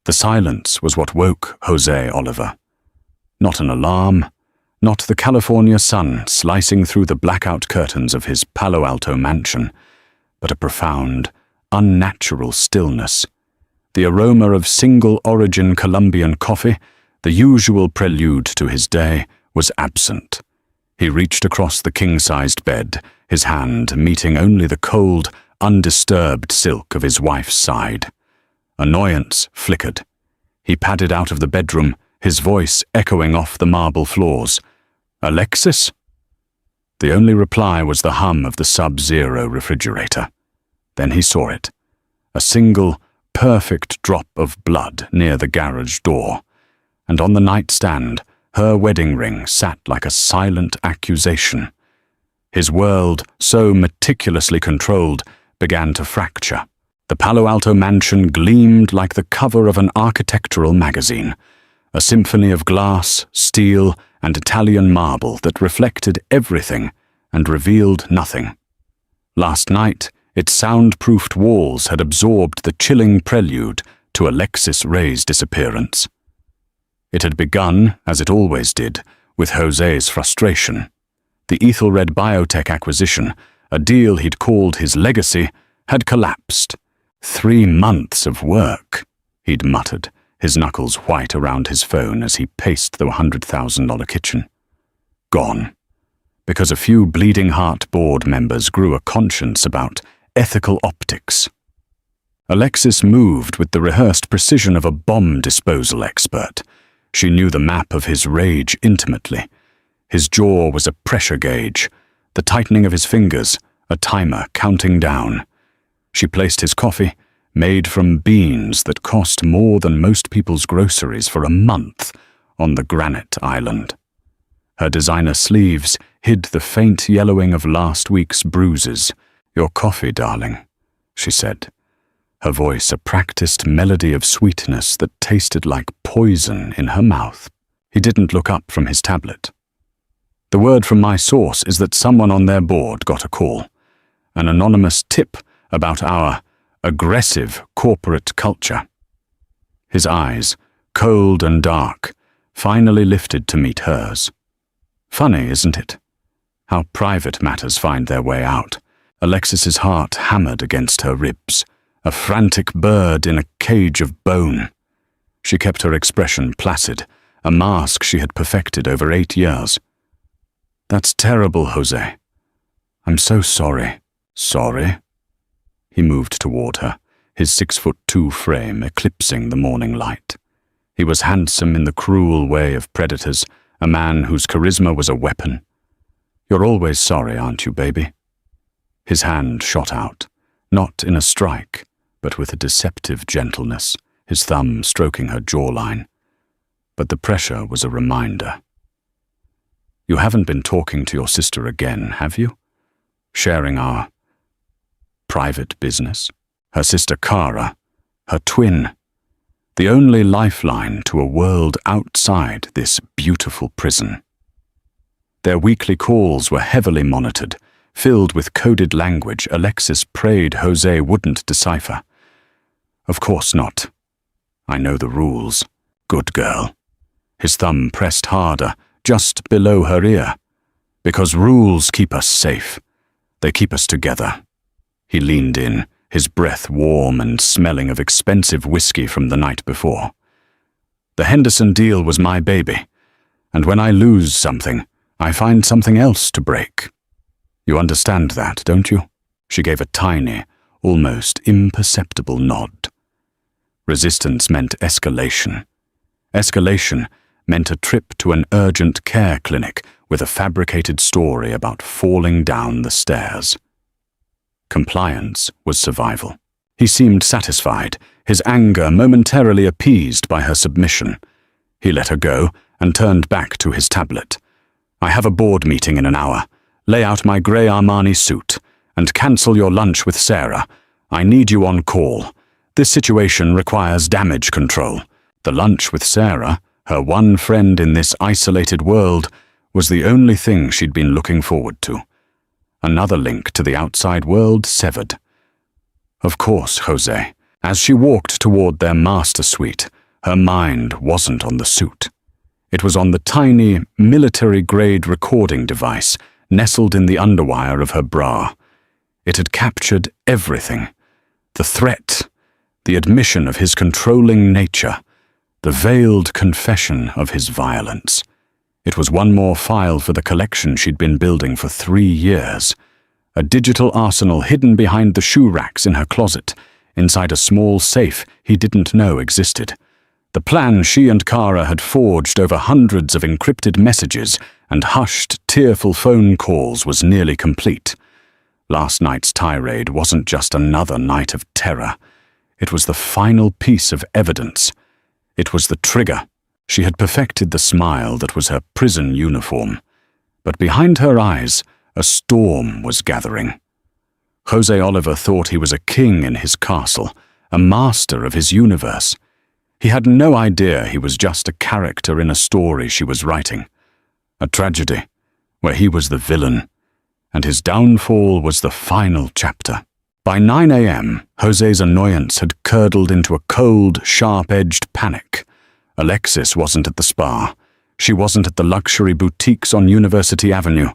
The silence was what woke Jose Oliver. Not an alarm, not the California sun slicing through the blackout curtains of his Palo Alto mansion, but a profound, unnatural stillness. The aroma of single-origin Colombian coffee, the usual prelude to his day, was absent. He reached across the king-sized bed, his hand meeting only the cold, undisturbed silk of his wife's side. Annoyance flickered. He padded out of the bedroom, his voice echoing off the marble floors. "Alexis?" The only reply was the hum of the Sub-Zero refrigerator. Then he saw it. A single, perfect drop of blood near the garage door. And on the nightstand, her wedding ring sat like a silent accusation. His world, so meticulously controlled, began to fracture. The Palo Alto mansion gleamed like the cover of an architectural magazine, a symphony of glass, steel, and Italian marble that reflected everything and revealed nothing. Last night, its soundproofed walls had absorbed the chilling prelude to Alexis Ray's disappearance. It had begun, as it always did, with Jose's frustration. The Ethelred Biotech acquisition, a deal he'd called his legacy, had collapsed. 3 months of work, he'd muttered, his knuckles white around his phone as he paced the $100,000 kitchen. Gone. Because a few Bleeding Heart board members grew a conscience about ethical optics. Alexis moved with the rehearsed precision of a bomb disposal expert. She knew the map of his rage intimately. His jaw was a pressure gauge, the tightening of his fingers, a timer counting down. She placed his coffee, made from beans that cost more than most people's groceries for a month, on the granite island. Her designer sleeves hid the faint yellowing of last week's bruises. "Your coffee, darling," she said, her voice a practiced melody of sweetness that tasted like poison in her mouth. He didn't look up from his tablet. "The word from my source is that someone on their board got a call. An anonymous tip about our aggressive corporate culture." His eyes, cold and dark, finally lifted to meet hers. Funny, isn't it? How private matters find their way out. Alexis's heart hammered against her ribs, a frantic bird in a cage of bone. She kept her expression placid, a mask she had perfected over 8 years. "That's terrible, Jose. I'm so sorry." "Sorry?" He moved toward her, his 6'2" frame eclipsing the morning light. He was handsome in the cruel way of predators, a man whose charisma was a weapon. "You're always sorry, aren't you, baby?" His hand shot out, not in a strike, but with a deceptive gentleness, his thumb stroking her jawline. But the pressure was a reminder. "You haven't been talking to your sister again, have you? Sharing our private business? Her sister Kara, her twin, the only lifeline to a world outside this beautiful prison." Their weekly calls were heavily monitored, filled with coded language Alexis prayed Jose wouldn't decipher. "Of course not. I know the rules. Good girl." His thumb pressed harder, just below her ear. "Because rules keep us safe. They keep us together." He leaned in, his breath warm and smelling of expensive whiskey from the night before. "The Henderson deal was my baby, and when I lose something, I find something else to break. You understand that, don't you?" She gave a tiny, almost imperceptible nod. Resistance meant escalation. Escalation meant a trip to an urgent care clinic with a fabricated story about falling down the stairs. Compliance was survival. He seemed satisfied, his anger momentarily appeased by her submission. He let her go and turned back to his tablet. "I have a board meeting in an hour. Lay out my grey Armani suit and cancel your lunch with Sarah. I need you on call. This situation requires damage control." The lunch with Sarah, her one friend in this isolated world, was the only thing she'd been looking forward to. Another link to the outside world severed. "Of course, Jose. As she walked toward their master suite, her mind wasn't on the suit. It was on the tiny, military-grade recording device nestled in the underwire of her bra. It had captured everything. The threat, the admission of his controlling nature, the veiled confession of his violence. It was one more file for the collection she'd been building for 3 years. A digital arsenal hidden behind the shoe racks in her closet, inside a small safe he didn't know existed. The plan she and Kara had forged over hundreds of encrypted messages and hushed, tearful phone calls was nearly complete. Last night's tirade wasn't just another night of terror. It was the final piece of evidence. It was the trigger. She had perfected the smile that was her prison uniform. But behind her eyes, a storm was gathering. Jose Oliver thought he was a king in his castle, a master of his universe. He had no idea he was just a character in a story she was writing. A tragedy, where he was the villain, and his downfall was the final chapter. By 9 a.m., Jose's annoyance had curdled into a cold, sharp-edged panic. Alexis wasn't at the spa. She wasn't at the luxury boutiques on University Avenue.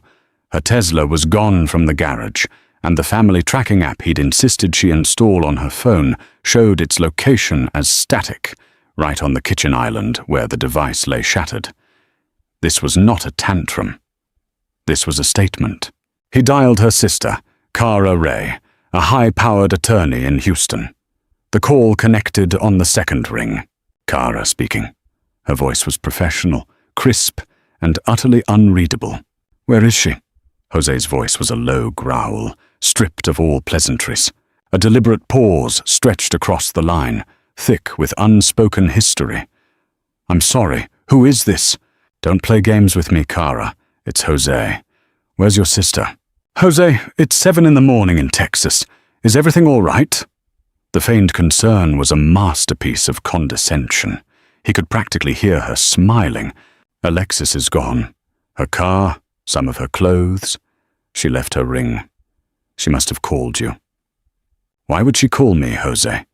Her Tesla was gone from the garage, and the family tracking app he'd insisted she install on her phone showed its location as static, right on the kitchen island where the device lay shattered. This was not a tantrum. This was a statement. He dialed her sister, Kara Ray, a high-powered attorney in Houston. The call connected on the second ring. Kara speaking. Her voice was professional, crisp, and utterly unreadable. "Where is she?" Jose's voice was a low growl, stripped of all pleasantries. A deliberate pause stretched across the line, thick with unspoken history. "I'm sorry. Who is this?" "Don't play games with me, Kara. It's Jose. Where's your sister?" "Jose, it's 7 in the morning in Texas. Is everything all right?" The feigned concern was a masterpiece of condescension. He could practically hear her smiling. "Alexis is gone. Her car, some of her clothes. She left her ring. She must have called you." "Why would she call me, Jose?"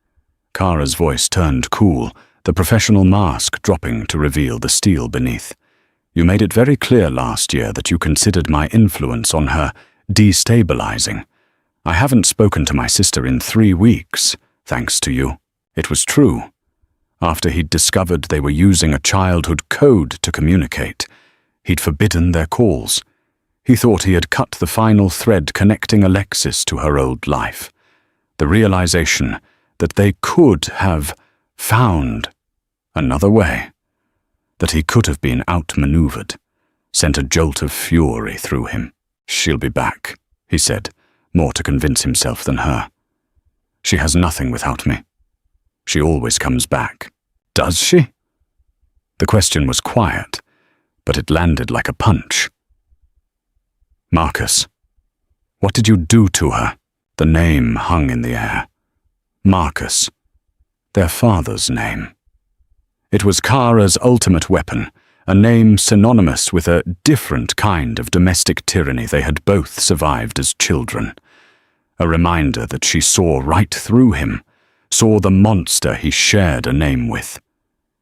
Kara's voice turned cool, the professional mask dropping to reveal the steel beneath. "You made it very clear last year that you considered my influence on her destabilizing. I haven't spoken to my sister in 3 weeks, thanks to you." It was true. After he'd discovered they were using a childhood code to communicate, he'd forbidden their calls. He thought he had cut the final thread connecting Alexis to her old life. The realization that they could have found another way, that he could have been outmaneuvered, sent a jolt of fury through him. "She'll be back," he said, more to convince himself than her. "She has nothing without me. She always comes back." "Does she?" The question was quiet, but it landed like a punch. "Marcus. What did you do to her?" The name hung in the air. Marcus. Their father's name. It was Kara's ultimate weapon, a name synonymous with a different kind of domestic tyranny they had both survived as children. A reminder that she saw right through him, saw the monster he shared a name with.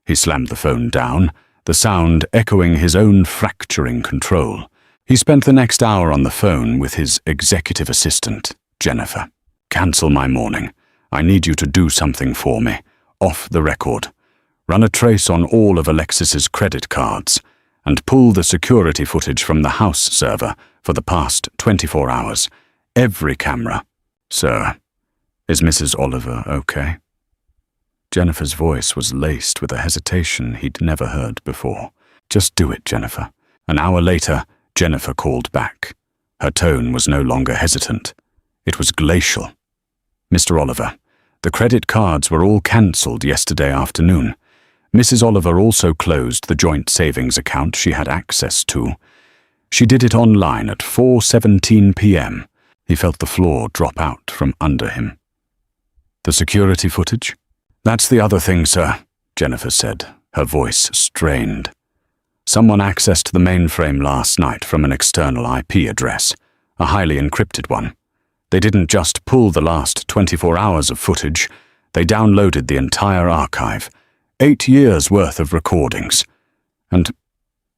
He slammed the phone down, the sound echoing his own fracturing control. He spent the next hour on the phone with his executive assistant, Jennifer. "Cancel my morning. I need you to do something for me, off the record. Run a trace on all of Alexis's credit cards, and pull the security footage from the house server for the past 24 hours. Every camera." "Sir, is Mrs. Oliver okay?" Jennifer's voice was laced with a hesitation he'd never heard before. "Just do it, Jennifer." An hour later, Jennifer called back. Her tone was no longer hesitant. It was glacial. "Mr. Oliver, the credit cards were all cancelled yesterday afternoon. Mrs. Oliver also closed the joint savings account she had access to. She did it online at 4:17 p.m. He felt the floor drop out from under him. "The security footage?" "That's the other thing, sir," Jennifer said, her voice strained. "Someone accessed the mainframe last night from an external IP address, a highly encrypted one. They didn't just pull the last 24 hours of footage, They downloaded the entire archive, 8 years' worth of recordings. And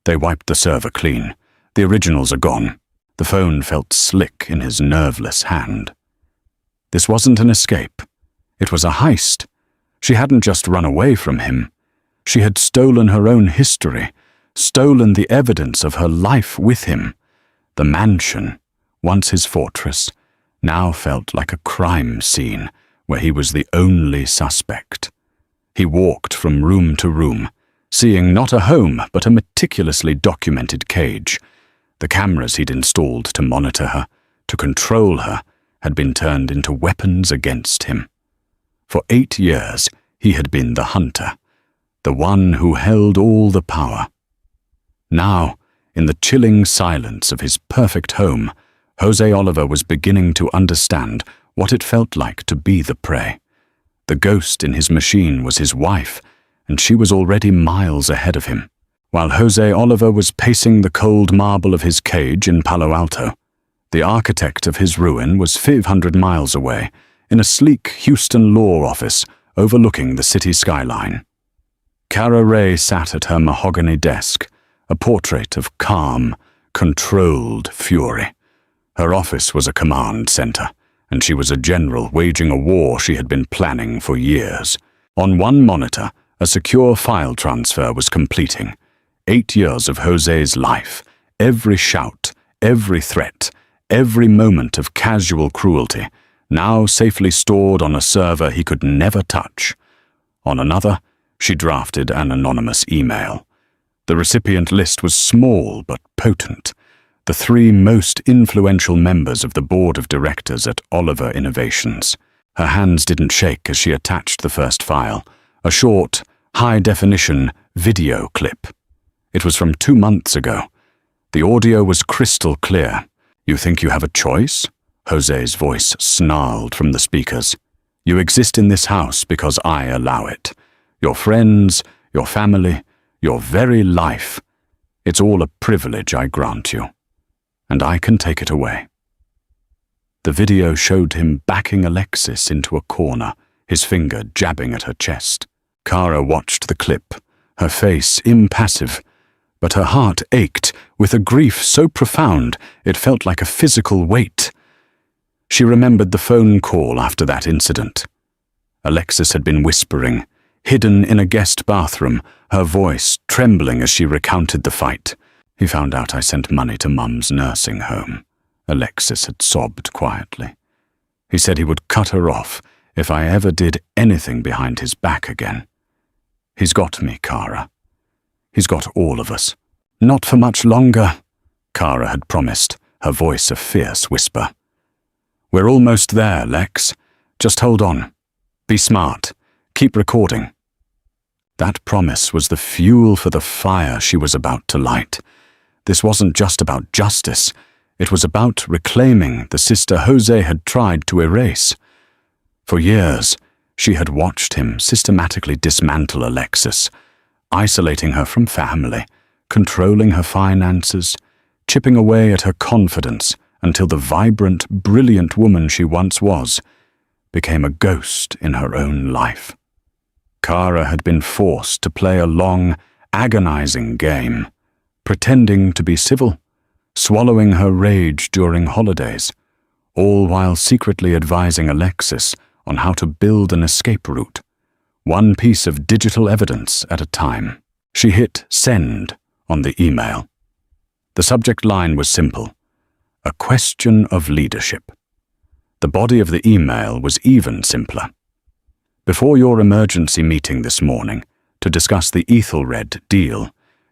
they wiped the server clean. The originals are gone. The phone felt slick in his nerveless hand. This wasn't an escape. It was a heist. She hadn't just run away from him. She had stolen her own history, stolen the evidence of her life with him. The mansion, once his fortress, now felt like a crime scene where he was the only suspect. He walked from room to room, seeing not a home but a meticulously documented cage. The cameras he'd installed to monitor her, to control her, had been turned into weapons against him. For 8 years, he had been the hunter, the one who held all the power. Now, in the chilling silence of his perfect home, Jose Oliver was beginning to understand what it felt like to be the prey. The ghost in his machine was his wife, and she was already miles ahead of him, while Jose Oliver was pacing the cold marble of his cage in Palo Alto. The architect of his ruin was 500 miles away, in a sleek Houston law office overlooking the city skyline. Kara Ray sat at her mahogany desk, a portrait of calm, controlled fury. Her office was a command center, and she was a general waging a war she had been planning for years. On one monitor, a secure file transfer was completing. 8 years of Jose's life, every shout, every threat, every moment of casual cruelty, now safely stored on a server he could never touch. On another, she drafted an anonymous email. The recipient list was small but potent. The 3 most influential members of the board of directors at Oliver Innovations. Her hands didn't shake as she attached the first file, a short, high-definition video clip. It was from 2 months ago. The audio was crystal clear. "You think you have a choice?" Jose's voice snarled from the speakers. "You exist in this house because I allow it. Your friends, your family, your very life. It's all a privilege I grant you. And I can take it away." The video showed him backing Alexis into a corner, his finger jabbing at her chest. Kara watched the clip, her face impassive, but her heart ached with a grief so profound it felt like a physical weight. She remembered the phone call after that incident. Alexis had been whispering, hidden in a guest bathroom, her voice trembling as she recounted the fight. "He found out I sent money to Mum's nursing home," Alexis had sobbed quietly. "He said he would cut her off if I ever did anything behind his back again. He's got me, Kara. He's got all of us." "Not for much longer," Kara had promised, her voice a fierce whisper. "We're almost there, Lex. Just hold on. Be smart. Keep recording." That promise was the fuel for the fire she was about to light. This wasn't just about justice. It was about reclaiming the sister Jose had tried to erase. For years, she had watched him systematically dismantle Alexis, isolating her from family, controlling her finances, chipping away at her confidence until the vibrant, brilliant woman she once was became a ghost in her own life. Kara had been forced to play a long, agonizing game, pretending to be civil, swallowing her rage during holidays, all while secretly advising Alexis on how to build an escape route, one piece of digital evidence at a time. She hit send on the email. The subject line was simple: a question of leadership. The body of the email was even simpler. "Before your emergency meeting this morning to discuss the Ethelred deal,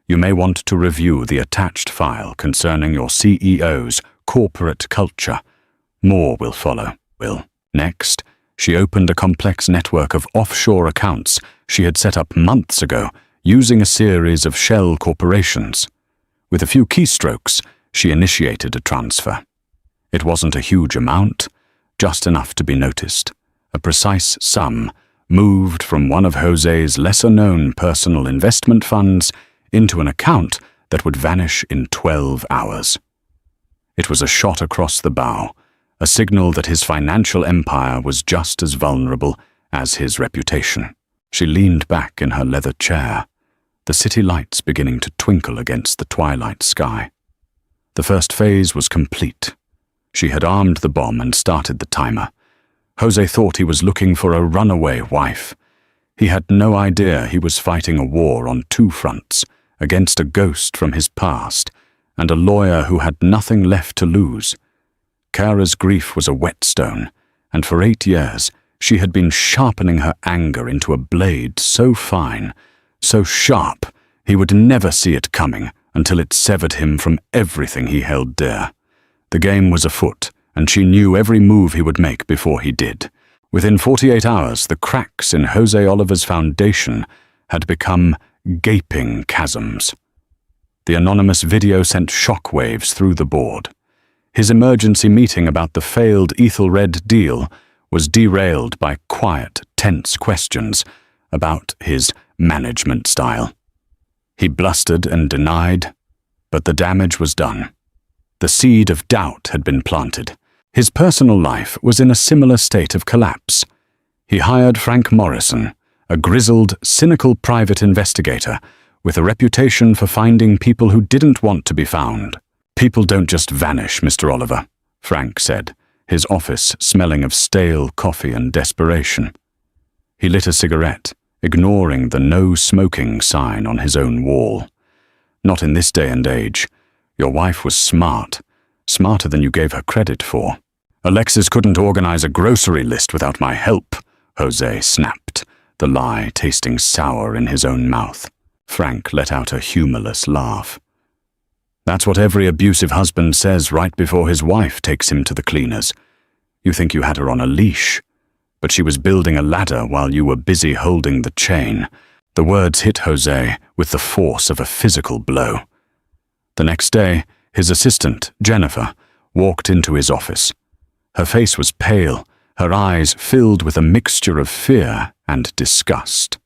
you may want to review the attached file concerning your CEO's corporate culture. More will follow." Next, she opened a complex network of offshore accounts she had set up months ago using a series of shell corporations. With a few keystrokes, she initiated a transfer. It wasn't a huge amount, just enough to be noticed. A precise sum moved from one of Jose's lesser-known personal investment funds into an account that would vanish in 12 hours. It was a shot across the bow, a signal that his financial empire was just as vulnerable as his reputation. She leaned back in her leather chair, the city lights beginning to twinkle against the twilight sky. The first phase was complete. She had armed the bomb and started the timer. Jose thought he was looking for a runaway wife. He had no idea he was fighting a war on two fronts, against a ghost from his past and a lawyer who had nothing left to lose. Kara's grief was a whetstone, and for 8 years she had been sharpening her anger into a blade so fine, so sharp, he would never see it coming until it severed him from everything he held dear. The game was afoot, and she knew every move he would make before he did. Within 48 hours, the cracks in Jose Oliver's foundation had become gaping chasms. The anonymous video sent shockwaves through the board. His emergency meeting about the failed Ethelred deal was derailed by quiet, tense questions about his management style. He blustered and denied, but the damage was done. The seed of doubt had been planted. His personal life was in a similar state of collapse. He hired Frank Morrison, a grizzled, cynical private investigator with a reputation for finding people who didn't want to be found. "People don't just vanish, Mr. Oliver," Frank said, his office smelling of stale coffee and desperation. He lit a cigarette, ignoring the no smoking sign on his own wall. "Not in this day and age. Your wife was smart, smarter than you gave her credit for." "Alexis couldn't organize a grocery list without my help," Jose snapped, the lie tasting sour in his own mouth. Frank let out a humorless laugh. "That's what every abusive husband says right before his wife takes him to the cleaners. You think you had her on a leash, but she was building a ladder while you were busy holding the chain." The words hit Jose with the force of a physical blow. The next day, his assistant, Jennifer, walked into his office. Her face was pale, her eyes filled with a mixture of fear and disgust.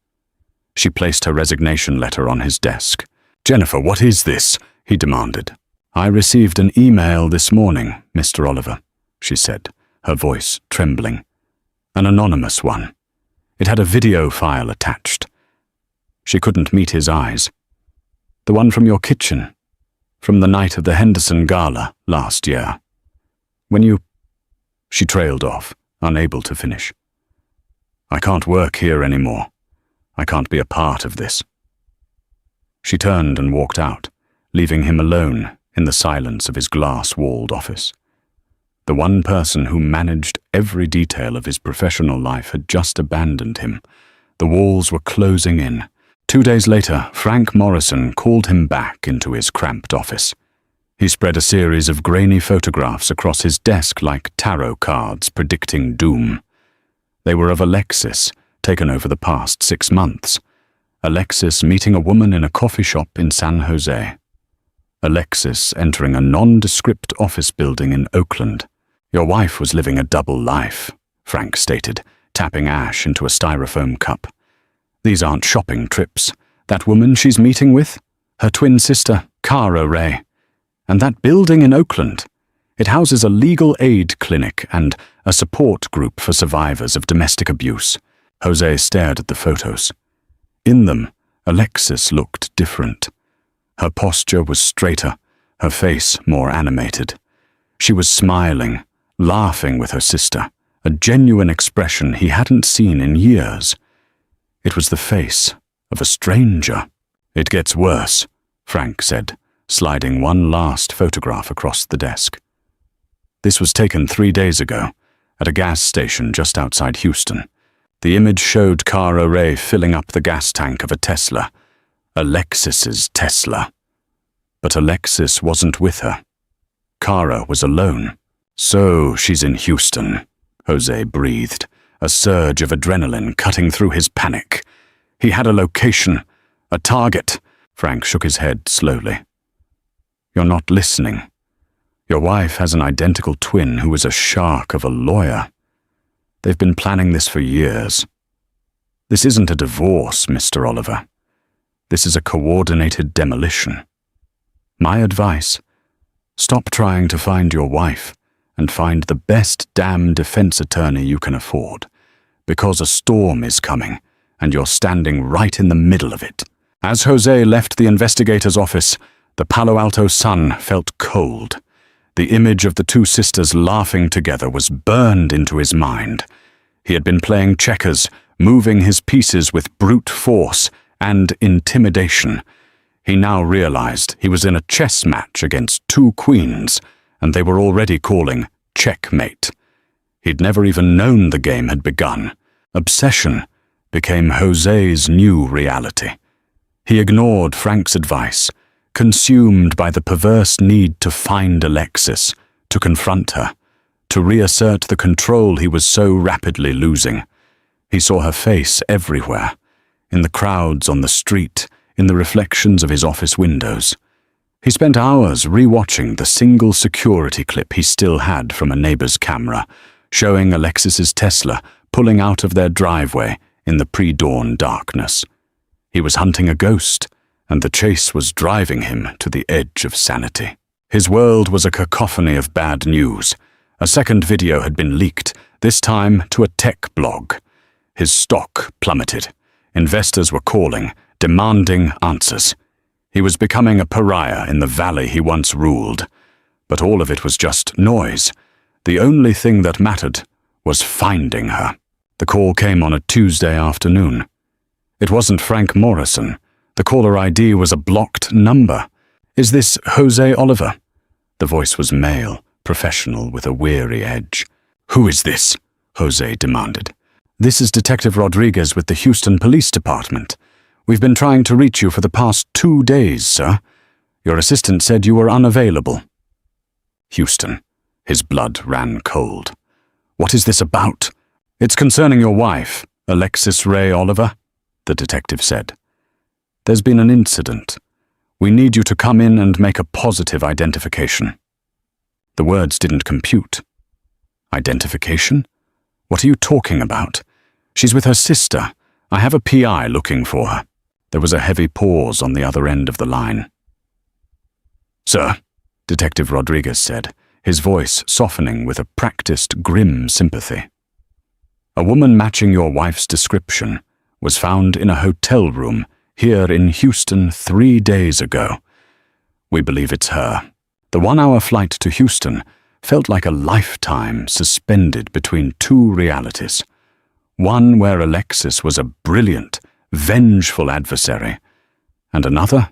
She placed her resignation letter on his desk. "Jennifer, what is this?" he demanded. "I received an email this morning, Mr. Oliver," she said, her voice trembling. "An anonymous one. It had a video file attached." She couldn't meet his eyes. "The one from your kitchen, from the night of the Henderson Gala last year. When you—" She trailed off, unable to finish. "I can't work here anymore. I can't be a part of this." She turned and walked out, leaving him alone in the silence of his glass-walled office. The one person who managed every detail of his professional life had just abandoned him. The walls were closing in. 2 days later, Frank Morrison called him back into his cramped office. He spread a series of grainy photographs across his desk like tarot cards predicting doom. They were of Alexis, taken over the past 6 months. Alexis meeting a woman in a coffee shop in San Jose. Alexis entering a nondescript office building in Oakland. "Your wife was living a double life," Frank stated, tapping ash into a styrofoam cup. "These aren't shopping trips. That woman she's meeting with? Her twin sister, Cara Ray. And that building in Oakland. It houses a legal aid clinic and a support group for survivors of domestic abuse." Jose stared at the photos. In them, Alexis looked different. Her posture was straighter, her face more animated. She was smiling, laughing with her sister, a genuine expression he hadn't seen in years. It was the face of a stranger. "It gets worse," Frank said, sliding one last photograph across the desk. This was taken 3 days ago, at a gas station just outside Houston. The image showed Cara Ray filling up the gas tank of a Tesla. Alexis's Tesla. But Alexis wasn't with her. Cara was alone. "So she's in Houston," Jose breathed, a surge of adrenaline cutting through his panic. He had a location, a target. Frank shook his head slowly. "You're not listening. Your wife has an identical twin who is a shark of a lawyer. They've been planning this for years. This isn't a divorce, Mr. Oliver. This is a coordinated demolition. My advice, stop trying to find your wife and find the best damn defense attorney you can afford. because a storm is coming, and you're standing right in the middle of it. As Jose left the investigator's office, the Palo Alto sun felt cold. The image of the two sisters laughing together was burned into his mind. He had been playing checkers, moving his pieces with brute force and intimidation. He now realized he was in a chess match against two queens, and they were already calling checkmate. He'd never even known the game had begun. Obsession became Jose's new reality. He ignored Frank's advice, consumed by the perverse need to find Alexis, to confront her, to reassert the control he was so rapidly losing. He saw her face everywhere, in the crowds on the street, in the reflections of his office windows. He spent hours rewatching the single security clip he still had from a neighbor's camera, showing Alexis's Tesla pulling out of their driveway in the pre-dawn darkness. He was hunting a ghost, and the chase was driving him to the edge of sanity. His world was a cacophony of bad news. A second video had been leaked, this time to a tech blog. His stock plummeted. Investors were calling, demanding answers. He was becoming a pariah in the valley he once ruled. But all of it was just noise. The only thing that mattered was finding her. The call came on a Tuesday afternoon. It wasn't Frank Morrison. The caller ID was a blocked number. "Is this Jose Oliver?" The voice was male, professional with a weary edge. "Who is this?" Jose demanded. "This is Detective Rodriguez with the Houston Police Department. We've been trying to reach you for the past 2 days, sir. Your assistant said you were unavailable." Houston. His blood ran cold. "What is this about?" "It's concerning your wife, Alexis Ray Oliver," the detective said. "There's been an incident. We need you to come in and make a positive identification." The words didn't compute. Identification? What are you talking about? She's with her sister. I have a PI looking for her. There was a heavy pause on the other end of the line. "Sir," Detective Rodriguez said, his voice softening with a practiced grim sympathy. "A woman matching your wife's description was found in a hotel room here in Houston 3 days ago. We believe it's her." The 1-hour flight to Houston felt like a lifetime suspended between two realities. One where Alexis was a brilliant, vengeful adversary, and another,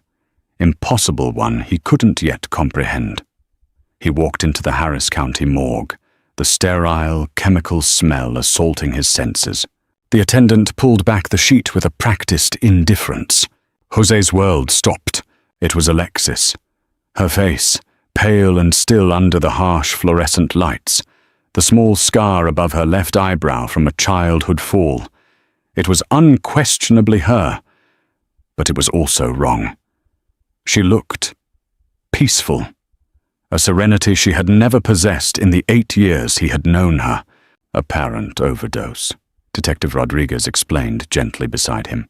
impossible one he couldn't yet comprehend. He walked into the Harris County morgue, the sterile, chemical smell assaulting his senses. The attendant pulled back the sheet with a practiced indifference. Jose's world stopped. It was Alexis. Her face, pale and still under the harsh fluorescent lights, the small scar above her left eyebrow from a childhood fall. It was unquestionably her, but it was also wrong. She looked peaceful, a serenity she had never possessed in the 8 years he had known her. "Apparent overdose," Detective Rodriguez explained gently beside him.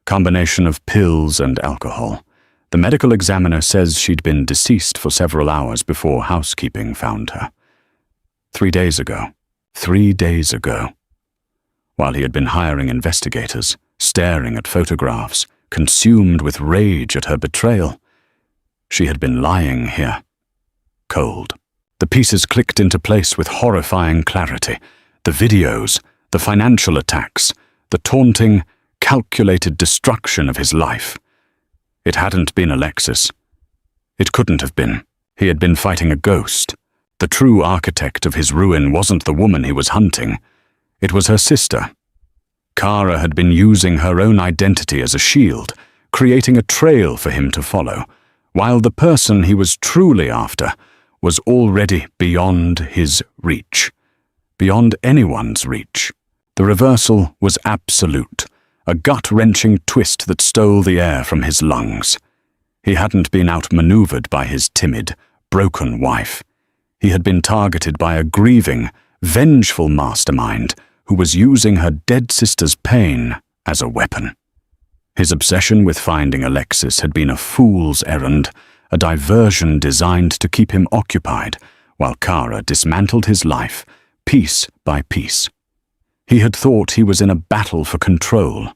"Combination of pills and alcohol. The medical examiner says she'd been deceased for several hours before housekeeping found her. 3 days ago. 3 days ago. While he had been hiring investigators, staring at photographs, consumed with rage at her betrayal, she had been lying here. Cold. The pieces clicked into place with horrifying clarity. The videos, the financial attacks, the taunting, calculated destruction of his life. It hadn't been Alexis. It couldn't have been. He had been fighting a ghost. The true architect of his ruin wasn't the woman he was hunting. It was her sister. Kara had been using her own identity as a shield, creating a trail for him to follow, while the person he was truly after was already beyond his reach. Beyond anyone's reach. The reversal was absolute, a gut-wrenching twist that stole the air from his lungs. He hadn't been outmaneuvered by his timid, broken wife. He had been targeted by a grieving, vengeful mastermind who was using her dead sister's pain as a weapon. His obsession with finding Alexis had been a fool's errand, a diversion designed to keep him occupied, while Kara dismantled his life, piece by piece. He had thought he was in a battle for control.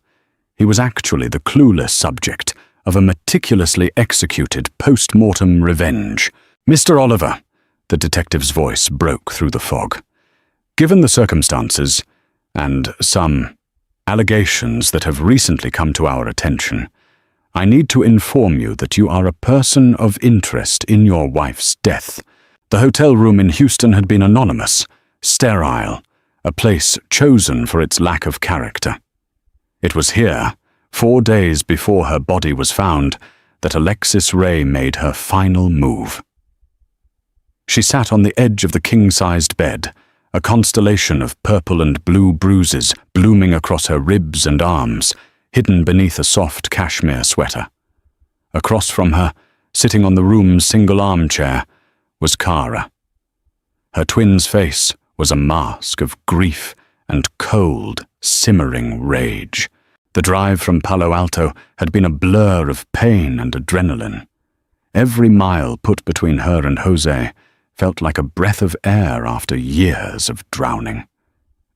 He was actually the clueless subject of a meticulously executed post-mortem revenge. "Mr. Oliver," the detective's voice broke through the fog. "Given the circumstances, and some allegations that have recently come to our attention, I need to inform you that you are a person of interest in your wife's death. The hotel room in Houston had been anonymous, sterile, a place chosen for its lack of character. It was here, 4 days before her body was found, that Alexis Ray made her final move." She sat on the edge of the king-sized bed, a constellation of purple and blue bruises blooming across her ribs and arms, hidden beneath a soft cashmere sweater. Across from her, sitting on the room's single armchair, was Kara. Her twin's face was a mask of grief and cold, simmering rage. The drive from Palo Alto had been a blur of pain and adrenaline. Every mile put between her and Jose felt like a breath of air after years of drowning.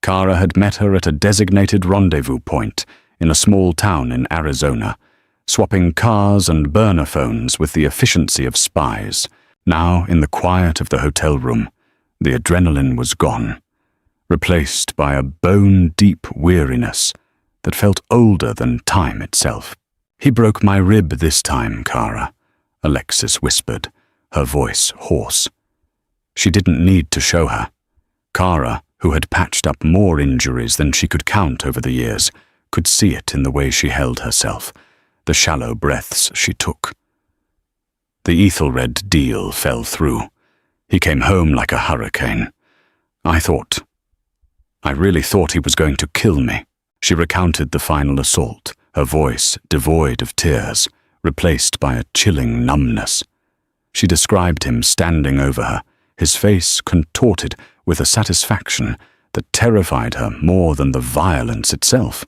Kara had met her at a designated rendezvous point in a small town in Arizona, swapping cars and burner phones with the efficiency of spies. Now, in the quiet of the hotel room, the adrenaline was gone, replaced by a bone-deep weariness that felt older than time itself. "He broke my rib this time, Kara," Alexis whispered, her voice hoarse. She didn't need to show her. Kara, who had patched up more injuries than she could count over the years, could see it in the way she held herself, the shallow breaths she took. The Ethelred deal fell through. He came home like a hurricane. I really thought he was going to kill me." She recounted the final assault, her voice devoid of tears, replaced by a chilling numbness. She described him standing over her, his face contorted with a satisfaction that terrified her more than the violence itself.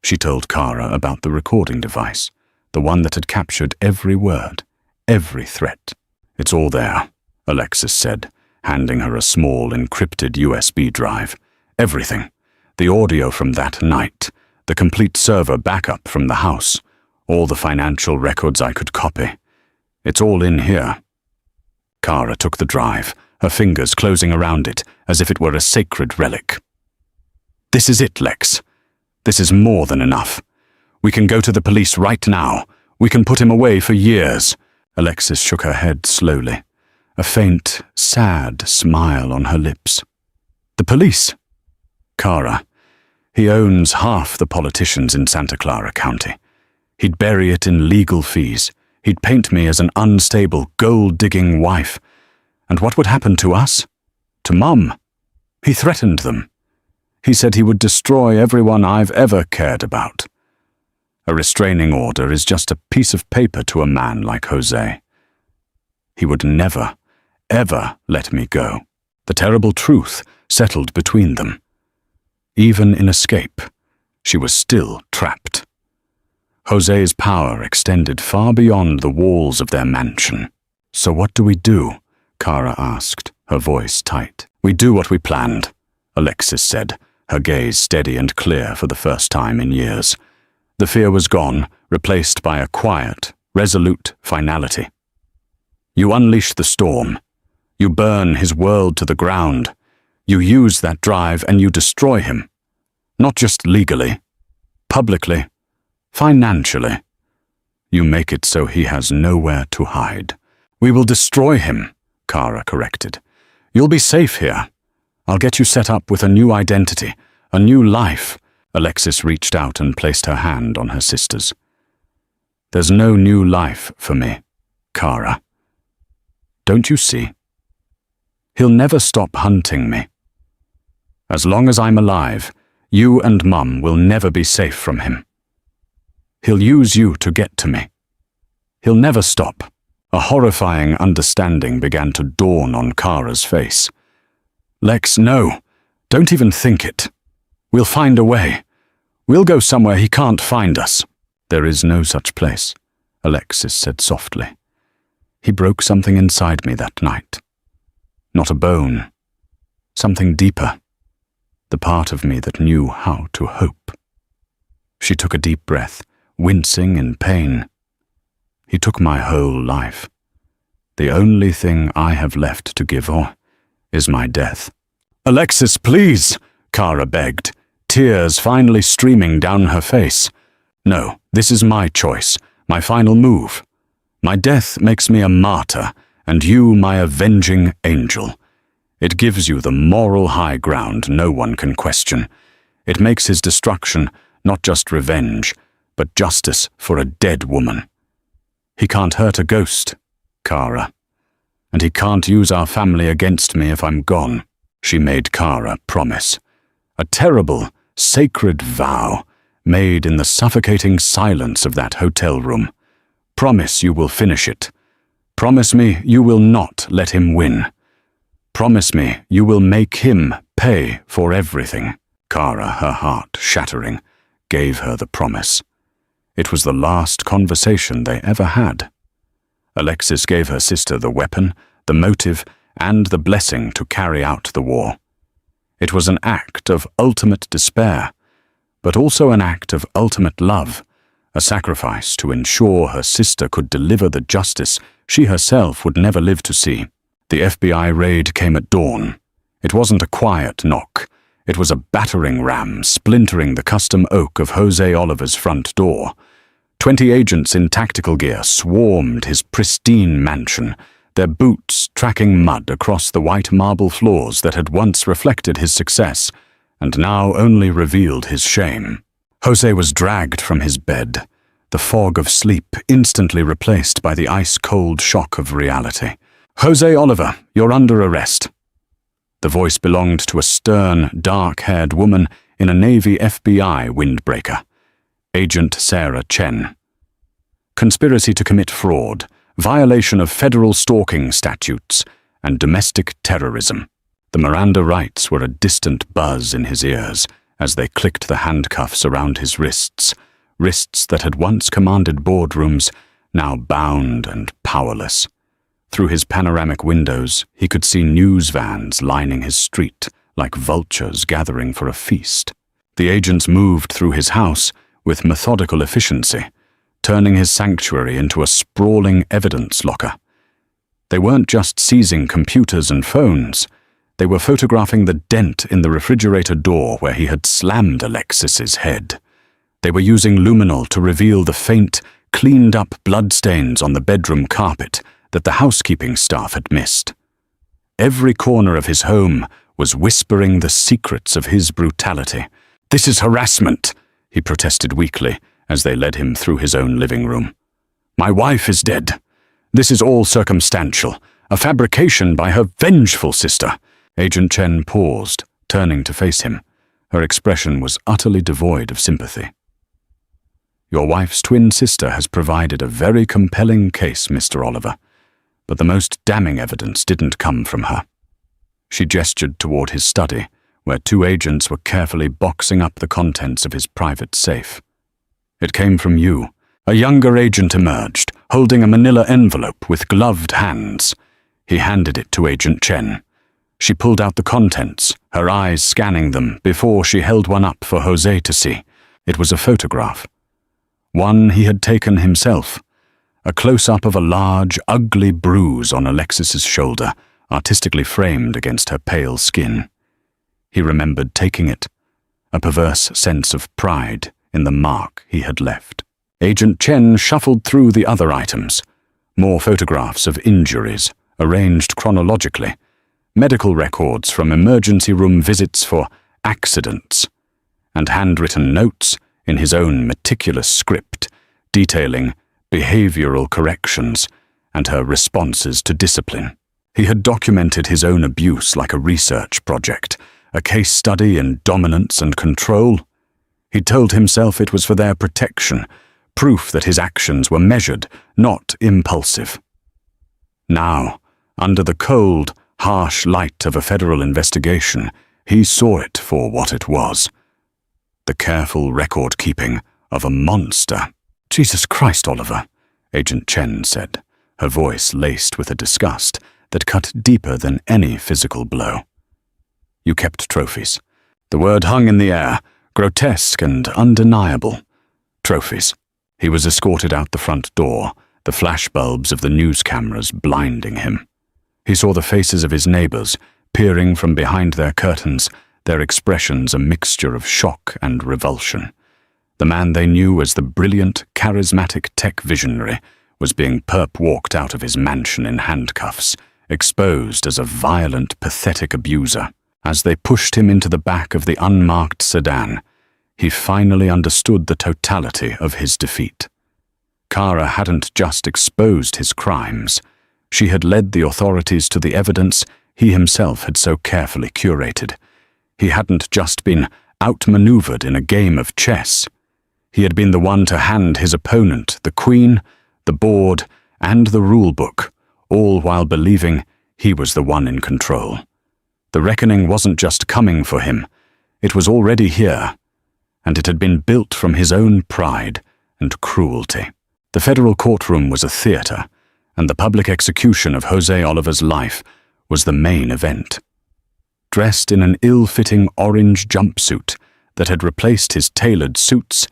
She told Kara about the recording device, the one that had captured every word, every threat. "It's all there," Alexis said, handing her a small encrypted USB drive. "Everything. The audio from that night, the complete server backup from the house, all the financial records I could copy. It's all in here." Kara took the drive, her fingers closing around it as if it were a sacred relic. "This is it, Lex. This is more than enough. We can go to the police right now. We can put him away for years." Alexis shook her head slowly, a faint, sad smile on her lips. "The police? Kara, he owns half the politicians in Santa Clara County. He'd bury it in legal fees. He'd paint me as an unstable, gold-digging wife. And what would happen to us? To Mum? He threatened them. He said he would destroy everyone I've ever cared about. A restraining order is just a piece of paper to a man like Jose. He would never, ever let me go." The terrible truth settled between them. Even in escape, she was still trapped. Jose's power extended far beyond the walls of their mansion. "So what do we do?" Kara asked, her voice tight. "We do what we planned," Alexis said, her gaze steady and clear for the first time in years. The fear was gone, replaced by a quiet, resolute finality. "You unleash the storm. You burn his world to the ground. You use that drive and you destroy him. Not just legally, publicly, financially. You make it so he has nowhere to hide." "We will destroy him," Kara corrected. "You'll be safe here. I'll get you set up with a new identity, a new life." Alexis reached out and placed her hand on her sister's. "There's no new life for me, Kara. Don't you see? He'll never stop hunting me. As long as I'm alive, you and Mum will never be safe from him. He'll use you to get to me. He'll never stop." A horrifying understanding began to dawn on Kara's face. "Lex, no. Don't even think it. We'll find a way. We'll go somewhere he can't find us." "There is no such place," Alexis said softly. "He broke something inside me that night. Not a bone. Something deeper. the part of me that knew how to hope. She took a deep breath, wincing in pain. He took my whole life. The only thing I have left to give her is my death. "Alexis, please," Kara begged, tears finally streaming down her face. "No, this is my choice, my final move. My death makes me a martyr, and you my avenging angel. It gives you the moral high ground no one can question. It makes his destruction not just revenge, but justice for a dead woman. He can't hurt a ghost, Kara. And he can't use our family against me if I'm gone." She made Kara promise. A terrible, sacred vow made in the suffocating silence of that hotel room. "Promise you will finish it. Promise me you will not let him win. Promise me you will make him pay for everything." Kara, her heart shattering, gave her the promise. It was the last conversation they ever had. Alexis gave her sister the weapon, the motive, and the blessing to carry out the war. It was an act of ultimate despair, but also an act of ultimate love, a sacrifice to ensure her sister could deliver the justice she herself would never live to see. The FBI raid came at dawn. It wasn't a quiet knock. It was a battering ram splintering the custom oak of Jose Oliver's front door. 20 agents in tactical gear swarmed his pristine mansion, their boots tracking mud across the white marble floors that had once reflected his success and now only revealed his shame. Jose was dragged from his bed, the fog of sleep instantly replaced by the ice-cold shock of reality. "Jose Oliver, you're under arrest." The voice belonged to a stern, dark-haired woman in a Navy FBI windbreaker, Agent Sarah Chen. Conspiracy to commit fraud, violation of federal stalking statutes, and domestic terrorism. The Miranda rights were a distant buzz in his ears as they clicked the handcuffs around his wrists, wrists that had once commanded boardrooms, now bound and powerless. Through his panoramic windows, he could see news vans lining his street, like vultures gathering for a feast. The agents moved through his house with methodical efficiency, turning his sanctuary into a sprawling evidence locker. They weren't just seizing computers and phones. They were photographing the dent in the refrigerator door where he had slammed Alexis's head. They were using luminol to reveal the faint, cleaned-up bloodstains on the bedroom carpet that the housekeeping staff had missed. Every corner of his home was whispering the secrets of his brutality. "This is harassment," he protested weakly as they led him through his own living room. "My wife is dead. This is all circumstantial, a fabrication by her vengeful sister." Agent Chen paused, turning to face him. Her expression was utterly devoid of sympathy. "Your wife's twin sister has provided a very compelling case, Mr. Oliver, but the most damning evidence didn't come from her." She gestured toward his study, where 2 agents were carefully boxing up the contents of his private safe. "It came from you." A younger agent emerged, holding a manila envelope with gloved hands. He handed it to Agent Chen. She pulled out the contents, her eyes scanning them before she held one up for Jose to see. It was a photograph. One he had taken himself. A close-up of a large, ugly bruise on Alexis's shoulder, artistically framed against her pale skin. He remembered taking it, a perverse sense of pride in the mark he had left. Agent Chen shuffled through the other items. More photographs of injuries, arranged chronologically. Medical records from emergency room visits for accidents. And handwritten notes in his own meticulous script, detailing behavioral corrections and her responses to discipline. He had documented his own abuse like a research project, a case study in dominance and control. He told himself it was for their protection, proof that his actions were measured, not impulsive. Now, under the cold, harsh light of a federal investigation, he saw it for what it was. The careful record-keeping of a monster. "Jesus Christ, Oliver," Agent Chen said, her voice laced with a disgust that cut deeper than any physical blow. "You kept trophies. The word hung in the air, grotesque and undeniable. Trophies. He was escorted out the front door, the flashbulbs of the news cameras blinding him. He saw the faces of his neighbors, peering from behind their curtains, their expressions a mixture of shock and revulsion. The man they knew as the brilliant, charismatic tech visionary was being perp-walked out of his mansion in handcuffs, exposed as a violent, pathetic abuser. As they pushed him into the back of the unmarked sedan, he finally understood the totality of his defeat. Kara hadn't just exposed his crimes. She had led the authorities to the evidence he himself had so carefully curated. He hadn't just been outmaneuvered in a game of chess. He had been the one to hand his opponent the queen, the board, and the rulebook, all while believing he was the one in control. The reckoning wasn't just coming for him, it was already here, and it had been built from his own pride and cruelty. The federal courtroom was a theater, and the public execution of Jose Oliver's life was the main event. Dressed in an ill-fitting orange jumpsuit that had replaced his tailored suits,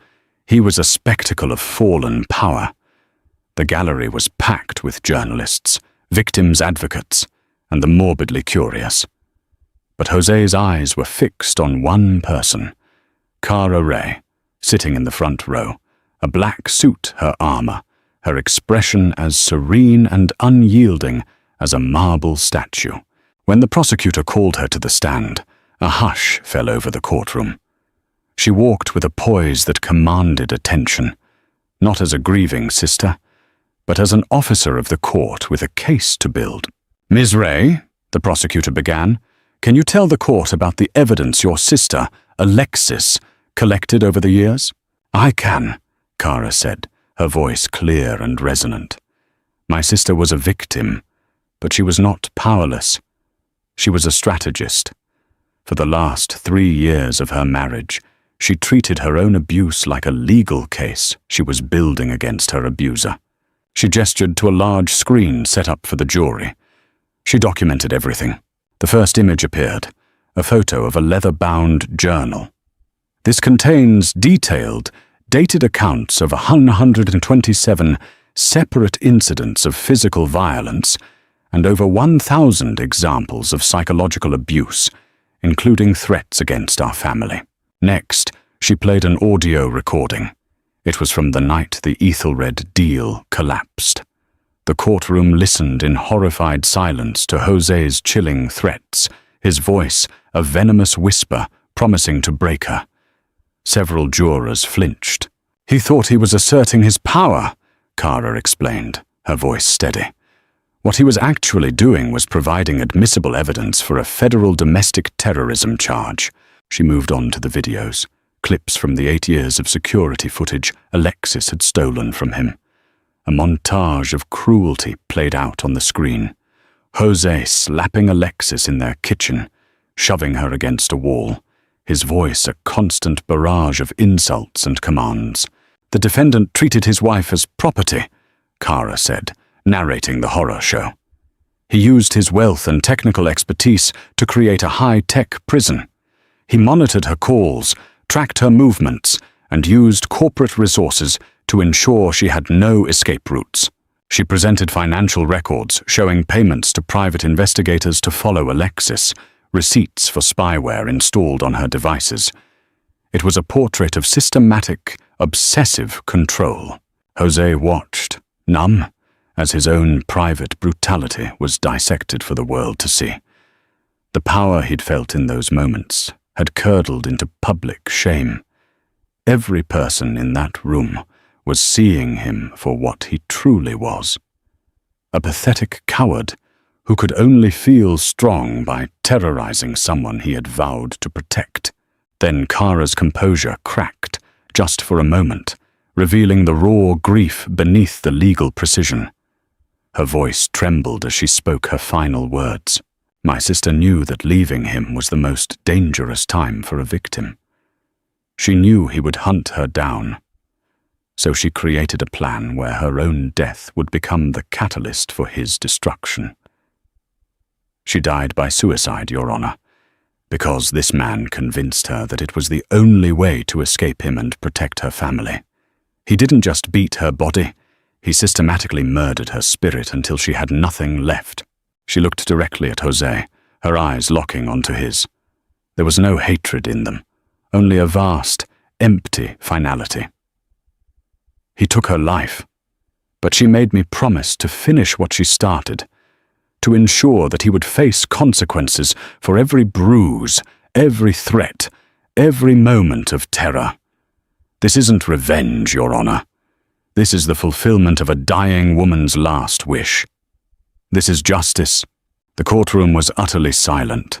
he was a spectacle of fallen power. The gallery was packed with journalists, victims' advocates, and the morbidly curious. But Jose's eyes were fixed on one person, Kara Ray, sitting in the front row, a black suit her armor, her expression as serene and unyielding as a marble statue. When the prosecutor called her to the stand, a hush fell over the courtroom. She walked with a poise that commanded attention, not as a grieving sister, but as an officer of the court with a case to build. "Ms. Ray," the prosecutor began, "can you tell the court about the evidence your sister, Alexis, collected over the years?" "I can," Kara said, her voice clear and resonant. "My sister was a victim, but she was not powerless. She was a strategist. For the last 3 years of her marriage, she treated her own abuse like a legal case she was building against her abuser. She gestured to a large screen set up for the jury. She documented everything. The first image appeared, a photo of a leather-bound journal. This contains detailed, dated accounts of 127 separate incidents of physical violence and over 1,000 examples of psychological abuse, including threats against our family. Next, she played an audio recording. It was from the night the Ethelred deal collapsed. The courtroom listened in horrified silence to Jose's chilling threats, his voice a venomous whisper promising to break her. Several jurors flinched. "He thought he was asserting his power," Kara explained, her voice steady. "What he was actually doing was providing admissible evidence for a federal domestic terrorism charge." She moved on to the videos, clips from the 8 years of security footage Alexis had stolen from him. A montage of cruelty played out on the screen. Jose slapping Alexis in their kitchen, shoving her against a wall, his voice a constant barrage of insults and commands. "The defendant treated his wife as property," Kara said, narrating the horror show. "He used his wealth and technical expertise to create a high-tech prison. He monitored her calls, tracked her movements, and used corporate resources to ensure she had no escape routes. She presented financial records showing payments to private investigators to follow Alexis, receipts for spyware installed on her devices. It was a portrait of systematic, obsessive control." Jose watched, numb, as his own private brutality was dissected for the world to see. The power he'd felt in those moments had curdled into public shame. Every person in that room was seeing him for what he truly was. A pathetic coward who could only feel strong by terrorizing someone he had vowed to protect. Then Kara's composure cracked, just for a moment, revealing the raw grief beneath the legal precision. Her voice trembled as she spoke her final words. "My sister knew that leaving him was the most dangerous time for a victim. She knew he would hunt her down. So she created a plan where her own death would become the catalyst for his destruction. She died by suicide, Your Honor. because this man convinced her that it was the only way to escape him and protect her family. He didn't just beat her body, he systematically murdered her spirit until she had nothing left. She looked directly at Jose, her eyes locking onto his. There was no hatred in them, only a vast, empty finality. He took her life, but she made me promise to finish what she started, to ensure that he would face consequences for every bruise, every threat, every moment of terror. This isn't revenge, Your Honor. This is the fulfillment of a dying woman's last wish. This is justice. The courtroom was utterly silent,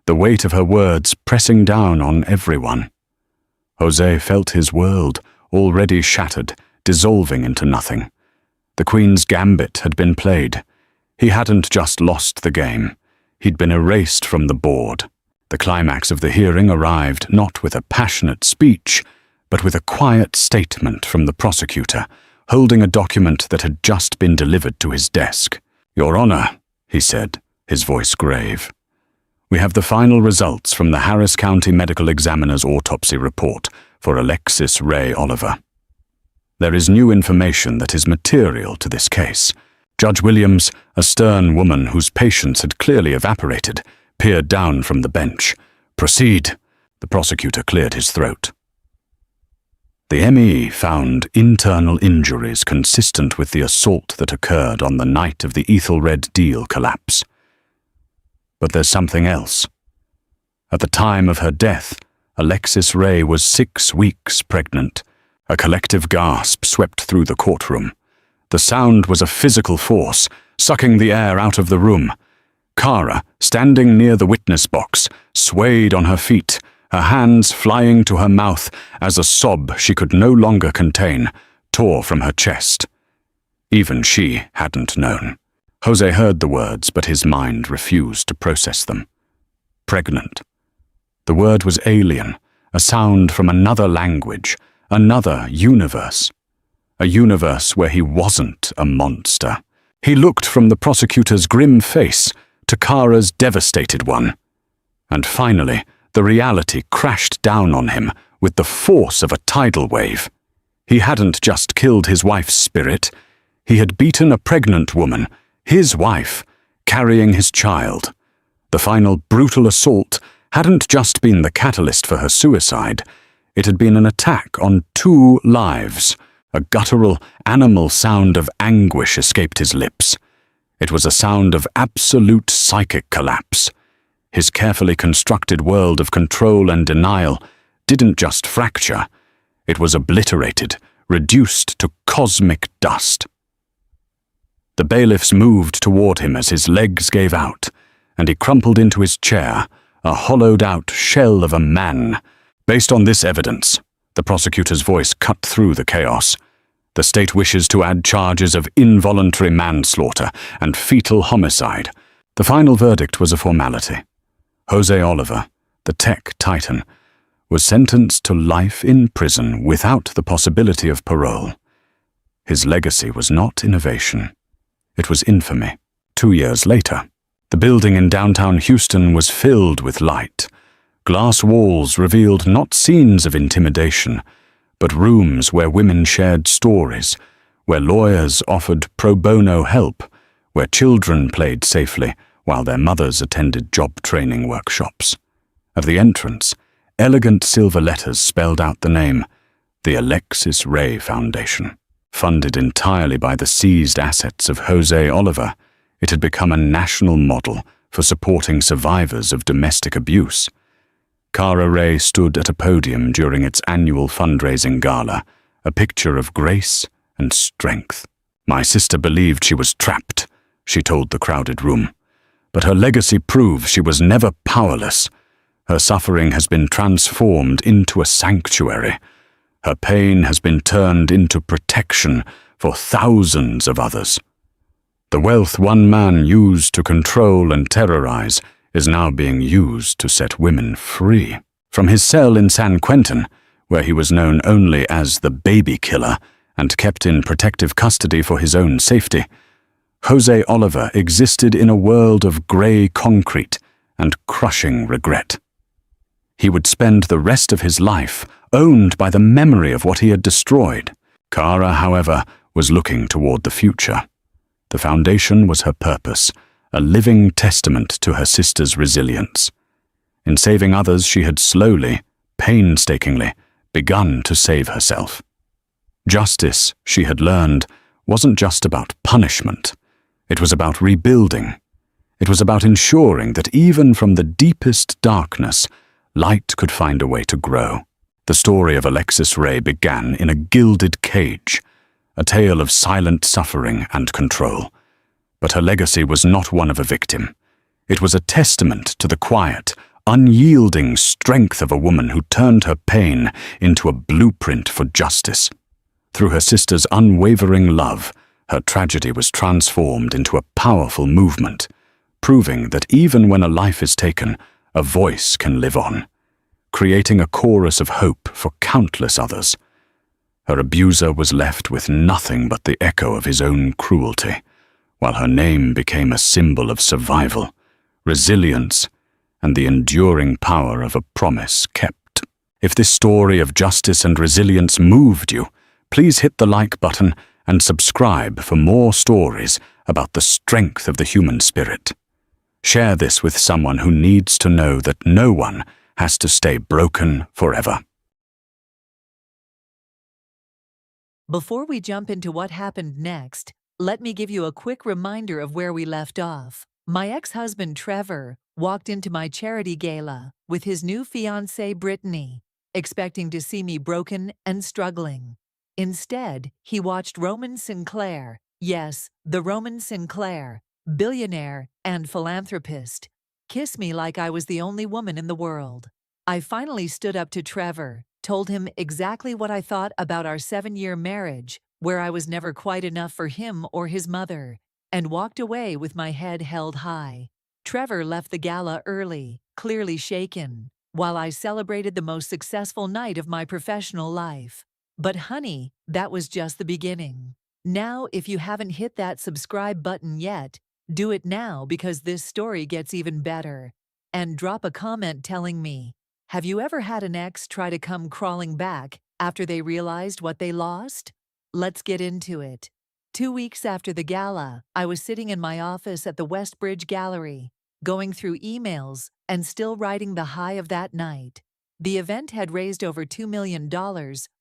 the weight of her words pressing down on everyone. Jose felt his world, already shattered, dissolving into nothing. The Queen's gambit had been played. He hadn't just lost the game. He'd been erased from the board. The climax of the hearing arrived not with a passionate speech, but with a quiet statement from the prosecutor, holding a document that had just been delivered to his desk. Your Honor, he said, his voice grave, we have the final results from the Harris County Medical Examiner's autopsy report for Alexis Ray Oliver. There is new information that is material to this case. Judge Williams, a stern woman whose patience had clearly evaporated, peered down from the bench. Proceed. The prosecutor cleared his throat. The ME found internal injuries consistent with the assault that occurred on the night of the Ethelred deal collapse. But there's something else. At the time of her death, Alexis Ray was 6 weeks pregnant. A collective gasp swept through the courtroom. The sound was a physical force, sucking the air out of the room. Kara, standing near the witness box, swayed on her feet, her hands flying to her mouth as a sob she could no longer contain tore from her chest. Even she hadn't known. Jose heard the words, but his mind refused to process them. Pregnant. The word was alien, a sound from another language, another universe. A universe where he wasn't a monster. He looked from the prosecutor's grim face to Kara's devastated one. And finally, the reality crashed down on him with the force of a tidal wave. He hadn't just killed his wife's spirit. He had beaten a pregnant woman, his wife, carrying his child. The final brutal assault hadn't just been the catalyst for her suicide. It had been an attack on 2 lives. A guttural, animal sound of anguish escaped his lips. It was a sound of absolute psychic collapse. His carefully constructed world of control and denial didn't just fracture. It was obliterated, reduced to cosmic dust. The bailiffs moved toward him as his legs gave out, and he crumpled into his chair, a hollowed-out shell of a man. Based on this evidence, the prosecutor's voice cut through the chaos. The state wishes to add charges of involuntary manslaughter and fetal homicide. The final verdict was a formality. Jose Oliver, the tech titan, was sentenced to life in prison without the possibility of parole. His legacy was not innovation. It was infamy. 2 years later, the building in downtown Houston was filled with light. Glass walls revealed not scenes of intimidation, but rooms where women shared stories, where lawyers offered pro bono help, where children played safely while their mothers attended job training workshops. At the entrance, elegant silver letters spelled out the name, the Alexis Ray Foundation. Funded entirely by the seized assets of Jose Oliver, it had become a national model for supporting survivors of domestic abuse. Kara Ray stood at a podium during its annual fundraising gala, a picture of grace and strength. My sister believed she was trapped, she told the crowded room. But her legacy proves she was never powerless. Her suffering has been transformed into a sanctuary. Her pain has been turned into protection for thousands of others. The wealth one man used to control and terrorize is now being used to set women free. From his cell in San Quentin, where he was known only as the baby killer and kept in protective custody for his own safety, Jose Oliver existed in a world of grey concrete and crushing regret. He would spend the rest of his life owned by the memory of what he had destroyed. Kara, however, was looking toward the future. The foundation was her purpose, a living testament to her sister's resilience. In saving others, she had slowly, painstakingly, begun to save herself. Justice, she had learned, wasn't just about punishment. It was about rebuilding. It was about ensuring that even from the deepest darkness, light could find a way to grow. The story of Alexis Ray began in a gilded cage, a tale of silent suffering and control. But her legacy was not one of a victim. It was a testament to the quiet, unyielding strength of a woman who turned her pain into a blueprint for justice. Through her sister's unwavering love, her tragedy was transformed into a powerful movement, proving that even when a life is taken, a voice can live on, creating a chorus of hope for countless others. Her abuser was left with nothing but the echo of his own cruelty, while her name became a symbol of survival, resilience, and the enduring power of a promise kept. If this story of justice and resilience moved you, please hit the like button and subscribe for more stories about the strength of the human spirit. Share this with someone who needs to know that no one has to stay broken forever. Before we jump into what happened next, let me give you a quick reminder of where we left off. My ex-husband Trevor walked into my charity gala with his new fiancée Brittany, expecting to see me broken and struggling. Instead, he watched Roman Sinclair, yes, the Roman Sinclair, billionaire and philanthropist, kiss me like I was the only woman in the world. I finally stood up to Trevor, told him exactly what I thought about our 7-year marriage, where I was never quite enough for him or his mother, and walked away with my head held high. Trevor left the gala early, clearly shaken, while I celebrated the most successful night of my professional life. But honey, that was just the beginning. Now, if you haven't hit that subscribe button yet, do it now because this story gets even better. And drop a comment telling me, have you ever had an ex try to come crawling back after they realized what they lost? Let's get into it. 2 weeks after the gala, I was sitting in my office at the Westbridge Gallery, going through emails and still riding the high of that night. The event had raised over $2 million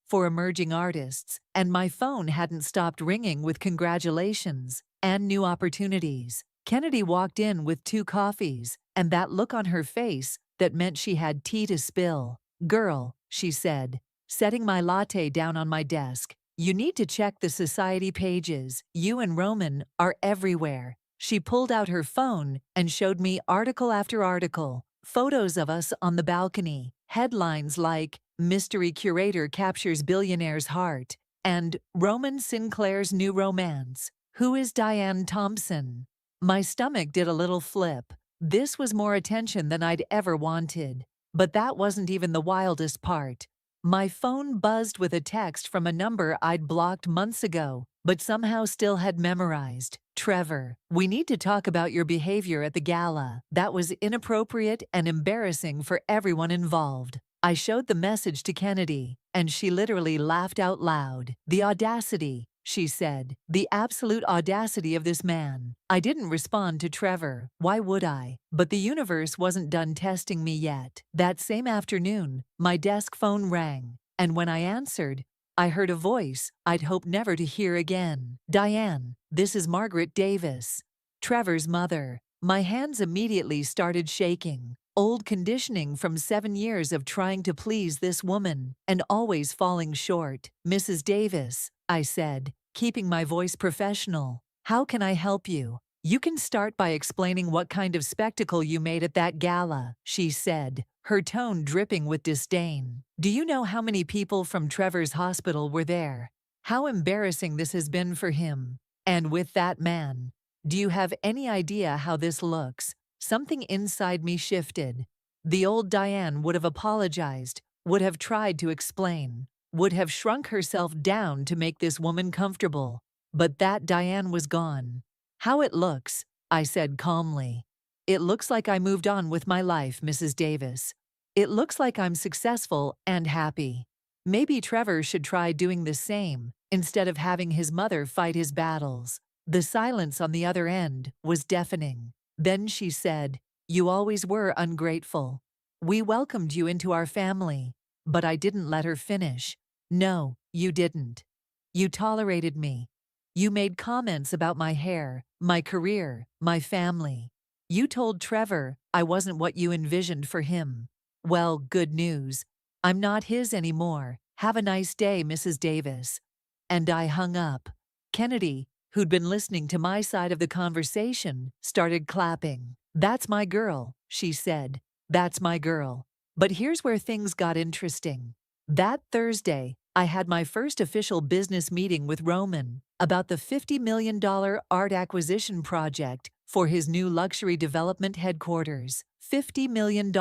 for emerging artists, and my phone hadn't stopped ringing with congratulations and new opportunities. Kennedy walked in with 2 coffees, and that look on her face that meant she had tea to spill. "Girl," she said, setting my latte down on my desk, "you need to check the society pages. You and Roman are everywhere." She pulled out her phone and showed me article after article, photos of us on the balcony, headlines like "Mystery Curator Captures Billionaire's Heart" and "Roman Sinclair's New Romance. Who is Diane Thompson?" My stomach did a little flip. This was more attention than I'd ever wanted. But that wasn't even the wildest part. My phone buzzed with a text from a number I'd blocked months ago, but somehow still had memorized. "Trevor, we need to talk about your behavior at the gala. That was inappropriate and embarrassing for everyone involved." I showed the message to Kennedy, and she literally laughed out loud. "The audacity," she said. "The absolute audacity of this man." I didn't respond to Trevor. Why would I? But the universe wasn't done testing me yet. That same afternoon, my desk phone rang, and when I answered, I heard a voice I'd hoped never to hear again. "Diane, this is Margaret Davis, Trevor's mother." My hands immediately started shaking. Old conditioning from 7 years of trying to please this woman and always falling short. "Mrs. Davis," I said, keeping my voice professional, "how can I help you?" "You can start by explaining what kind of spectacle you made at that gala," she said, her tone dripping with disdain. "Do you know how many people from Trevor's hospital were there? How embarrassing this has been for him. And with that man. Do you have any idea how this looks?" Something inside me shifted. The old Diane would have apologized, would have tried to explain, would have shrunk herself down to make this woman comfortable. But that Diane was gone. "How it looks," I said calmly. "It looks like I moved on with my life, Mrs. Davis. It looks like I'm successful and happy. Maybe Trevor should try doing the same instead of having his mother fight his battles. The silence on the other end was deafening. Then she said, "You always were ungrateful. We welcomed you into our family." But I didn't let her finish. "No, you didn't. You tolerated me. You made comments about my hair, my career, my family. You told Trevor I wasn't what you envisioned for him. Well, good news. I'm not his anymore. Have a nice day, Mrs. Davis." And I hung up. Kennedy, who'd been listening to my side of the conversation, started clapping. "That's my girl," she said. "That's my girl." But here's where things got interesting. That Thursday, I had my first official business meeting with Roman about the $50 million art acquisition project for his new luxury development headquarters. $50 million.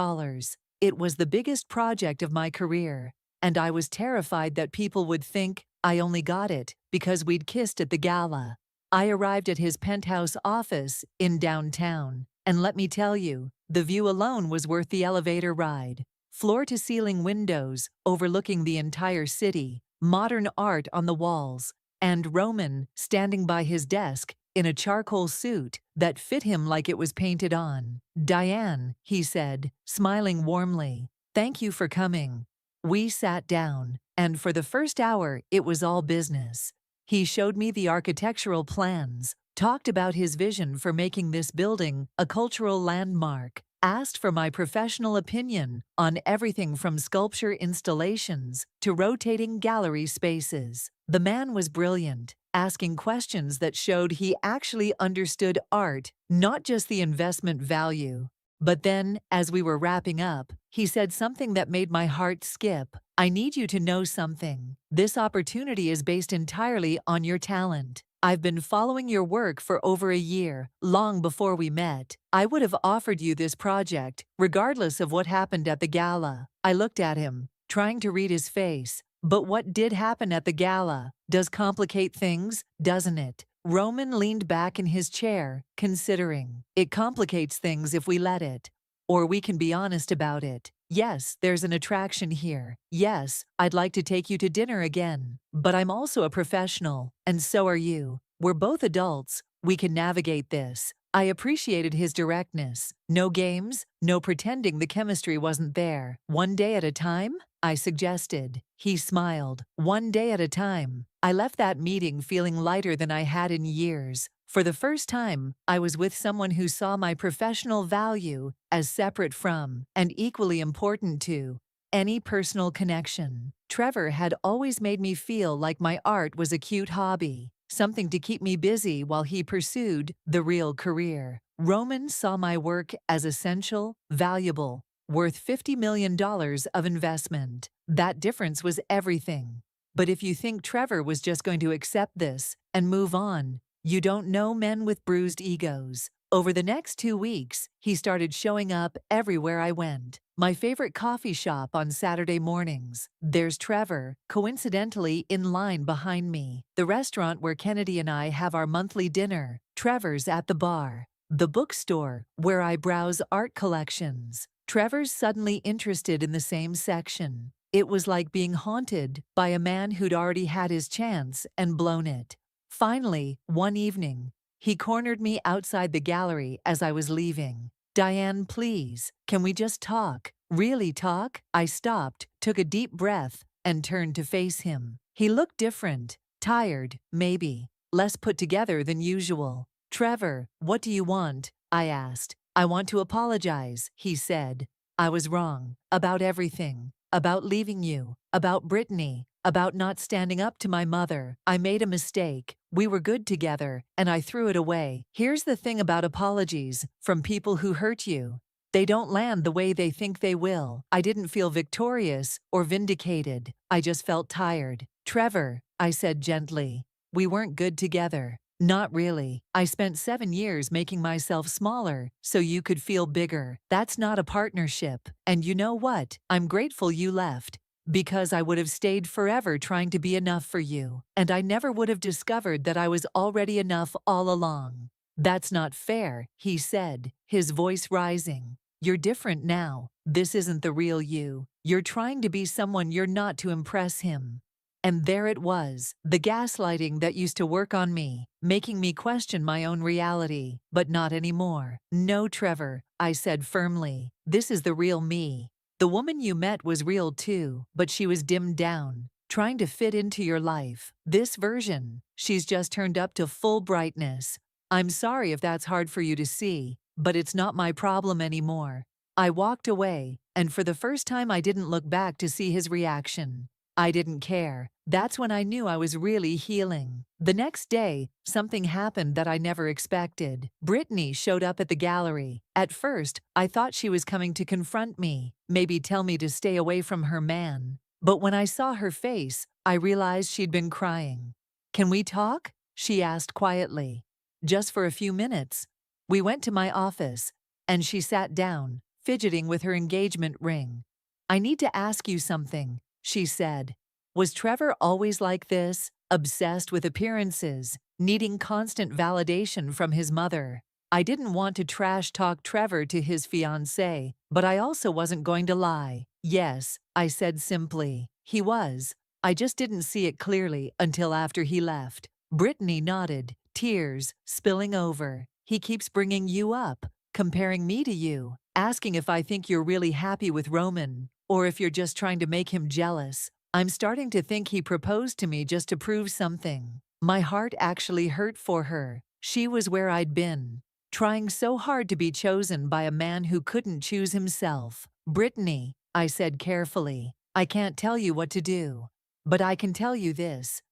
It was the biggest project of my career, and I was terrified that people would think I only got it because we'd kissed at the gala. I arrived at his penthouse office in downtown, and let me tell you, the view alone was worth the elevator ride. Floor-to-ceiling windows overlooking the entire city, modern art on the walls, and Roman standing by his desk in a charcoal suit that fit him like it was painted on. "Diane," he said, smiling warmly, "thank you for coming." We sat down, and for the first hour it was all business. He showed me the architectural plans, talked about his vision for making this building a cultural landmark, asked for my professional opinion on everything from sculpture installations to rotating gallery spaces. The man was brilliant, asking questions that showed he actually understood art, not just the investment value. But then, as we were wrapping up, he said something that made my heart skip. "I need you to know something. This opportunity is based entirely on your talent. I've been following your work for over a year, long before we met. I would have offered you this project, regardless of what happened at the gala." I looked at him, trying to read his face. But what did happen at the gala does complicate things, doesn't it? Roman leaned back in his chair, considering. "It complicates things if we let it. Or we can be honest about it. Yes, there's an attraction here. Yes, I'd like to take you to dinner again. But I'm also a professional, and so are you. We're both adults. We can navigate this." I appreciated his directness. No games, no pretending the chemistry wasn't there. "One day at a time?" I suggested. He smiled. "One day at a time." I left that meeting feeling lighter than I had in years. For the first time, I was with someone who saw my professional value as separate from, and equally important to, any personal connection. Trevor had always made me feel like my art was a cute hobby, something to keep me busy while he pursued the real career. Roman saw my work as essential, valuable, worth $50 million of investment. That difference was everything. But if you think Trevor was just going to accept this and move on, you don't know men with bruised egos. Over the next 2 weeks, he started showing up everywhere I went. My favorite coffee shop on Saturday mornings. There's Trevor, coincidentally in line behind me. The restaurant where Kennedy and I have our monthly dinner. Trevor's at the bar. The bookstore, where I browse art collections. Trevor's suddenly interested in the same section. It was like being haunted by a man who'd already had his chance and blown it. Finally, one evening, he cornered me outside the gallery as I was leaving. "Diane, please, can we just talk? Really talk?" I stopped, took a deep breath, and turned to face him. He looked different, tired, maybe, less put together than usual. "Trevor, what do you want?" I asked. "I want to apologize," he said. "I was wrong. About everything. About leaving you. About Brittany. About not standing up to my mother. I made a mistake. We were good together, and I threw it away." Here's the thing about apologies from people who hurt you. They don't land the way they think they will. I didn't feel victorious or vindicated. I just felt tired. "Trevor," I said gently, "we weren't good together." "Not really. I spent 7 years making myself smaller so you could feel bigger. That's not a partnership. And you know what? I'm grateful you left. Because I would have stayed forever trying to be enough for you, and I never would have discovered that I was already enough all along." "That's not fair," he said, his voice rising. You're different now. This isn't the real you. You're trying to be someone you're not to impress him. And there it was, the gaslighting that used to work on me, making me question my own reality, but not anymore. No, Trevor, I said firmly. This is the real me. The woman you met was real too, but she was dimmed down, trying to fit into your life. This version, she's just turned up to full brightness. I'm sorry if that's hard for you to see, but it's not my problem anymore. I walked away, and for the first time I didn't look back to see his reaction. I didn't care. That's when I knew I was really healing. The next day, something happened that I never expected. Brittany showed up at the gallery. At first, I thought she was coming to confront me, maybe tell me to stay away from her man. But when I saw her face, I realized she'd been crying. "Can we talk?" she asked quietly. "Just for a few minutes." We went to my office, and she sat down, fidgeting with her engagement ring. "I need to ask you something," she said. "Was Trevor always like this, obsessed with appearances, needing constant validation from his mother?" I didn't want to trash talk Trevor to his fiancée, but I also wasn't going to lie. "Yes," I said simply. "He was. I just didn't see it clearly until after he left." Brittany nodded, tears spilling over. "He keeps bringing you up, comparing me to you, asking if I think you're really happy with Roman, or if you're just trying to make him jealous. I'm starting to think he proposed to me just to prove something." My heart actually hurt for her. She was where I'd been, trying so hard to be chosen by a man who couldn't choose himself. "Brittany," I said carefully, "I can't tell you what to do. But I can tell you this.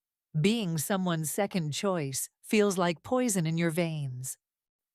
Being someone's second choice feels like poison in your veins,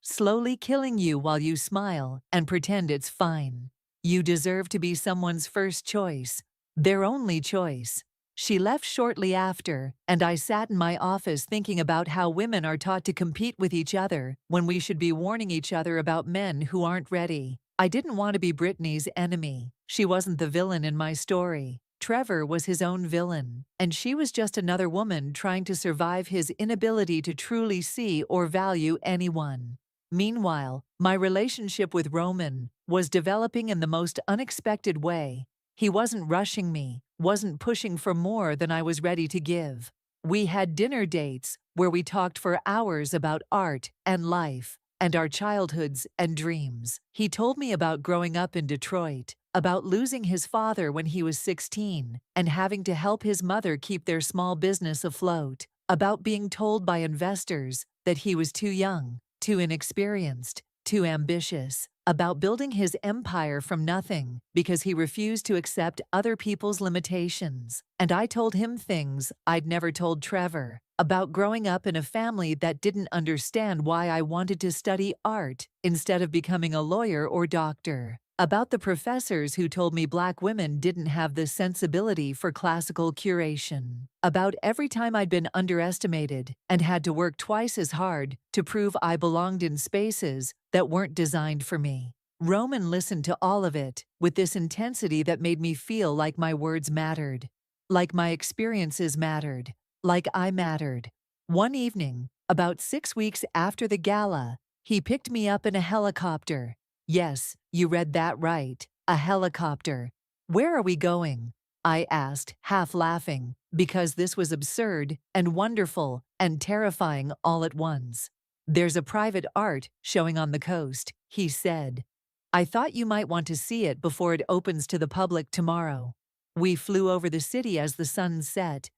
slowly killing you while you smile and pretend it's fine. You deserve to be someone's first choice, their only choice." She left shortly after, and I sat in my office thinking about how women are taught to compete with each other when we should be warning each other about men who aren't ready. I didn't want to be Brittany's enemy. She wasn't the villain in my story. Trevor was his own villain, and she was just another woman trying to survive his inability to truly see or value anyone. Meanwhile, my relationship with Roman was developing in the most unexpected way. He wasn't rushing me, wasn't pushing for more than I was ready to give. We had dinner dates where we talked for hours about art and life and our childhoods and dreams. He told me about growing up in Detroit, about losing his father when he was 16 and having to help his mother keep their small business afloat, about being told by investors that he was too young, too inexperienced, too ambitious, about building his empire from nothing because he refused to accept other people's limitations. And I told him things I'd never told Trevor, about growing up in a family that didn't understand why I wanted to study art instead of becoming a lawyer or doctor, about the professors who told me Black women didn't have the sensibility for classical curation, about every time I'd been underestimated and had to work twice as hard to prove I belonged in spaces that weren't designed for me. Roman listened to all of it with this intensity that made me feel like my words mattered, like my experiences mattered, like I mattered. One evening, about 6 weeks after the gala, he picked me up in a helicopter. Yes, you read that right, a helicopter. "Where are we going?" I asked, half laughing, because this was absurd and wonderful and terrifying all at once. "There's a private art showing on the coast," he said. "I thought you might want to see it before it opens to the public tomorrow." We flew over the city as the sun set,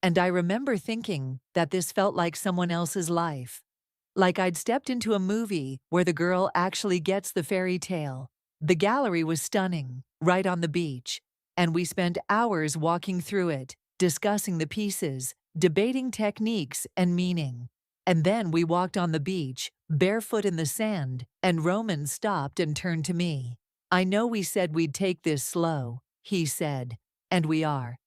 and I remember thinking that this felt like someone else's life. Like I'd stepped into a movie where the girl actually gets the fairy tale. The gallery was stunning, right on the beach, and we spent hours walking through it, discussing the pieces, debating techniques and meaning. And then we walked on the beach, barefoot in the sand, and Roman stopped and turned to me. "I know we said we'd take this slow," he said, "and we are.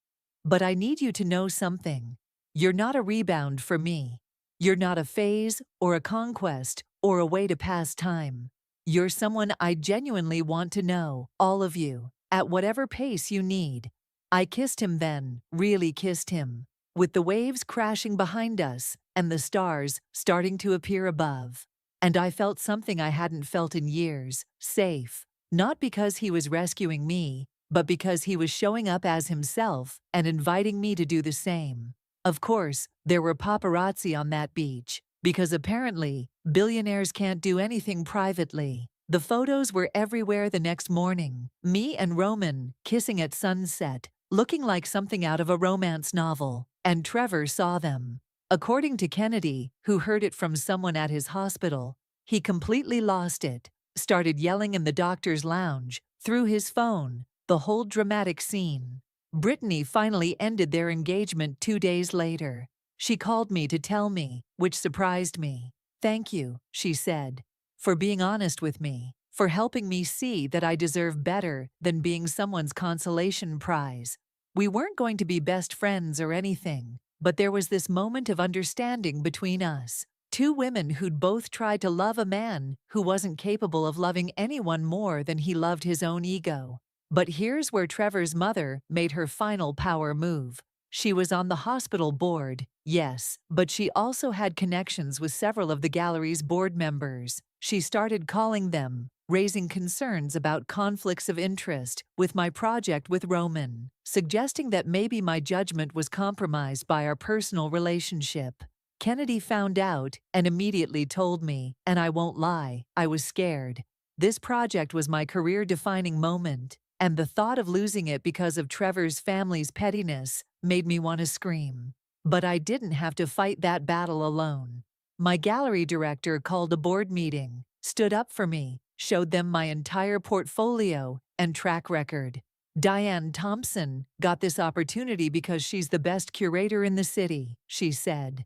But I need you to know something. You're not a rebound for me. You're not a phase or a conquest or a way to pass time. You're someone I genuinely want to know, all of you, at whatever pace you need." I kissed him then, really kissed him, with the waves crashing behind us and the stars starting to appear above. And I felt something I hadn't felt in years, safe, Not because he was rescuing me, but because he was showing up as himself and inviting me to do the same. Of course, there were paparazzi on that beach, because apparently, billionaires can't do anything privately. The photos were everywhere the next morning. Me and Roman kissing at sunset, looking like something out of a romance novel, and Trevor saw them. According to Kennedy, who heard it from someone at his hospital, he completely lost it, started yelling in the doctor's lounge, through his phone, the whole dramatic scene. Brittany finally ended their engagement 2 days later. She called me to tell me, which surprised me. "Thank you," she said, "for being honest with me, for helping me see that I deserve better than being someone's consolation prize." We weren't going to be best friends or anything, but there was this moment of understanding between us. Two women who'd both tried to love a man who wasn't capable of loving anyone more than he loved his own ego. But here's where Trevor's mother made her final power move. She was on the hospital board, yes, but she also had connections with several of the gallery's board members. She started calling them, raising concerns about conflicts of interest with my project with Roman, suggesting that maybe my judgment was compromised by our personal relationship. Kennedy found out and immediately told me, and I won't lie, I was scared. This project was my career-defining moment, and the thought of losing it because of Trevor's family's pettiness made me want to scream. But I didn't have to fight that battle alone. My gallery director called a board meeting, stood up for me, showed them my entire portfolio and track record. Diane Thompson got this opportunity because she's the best curator in the city, she said.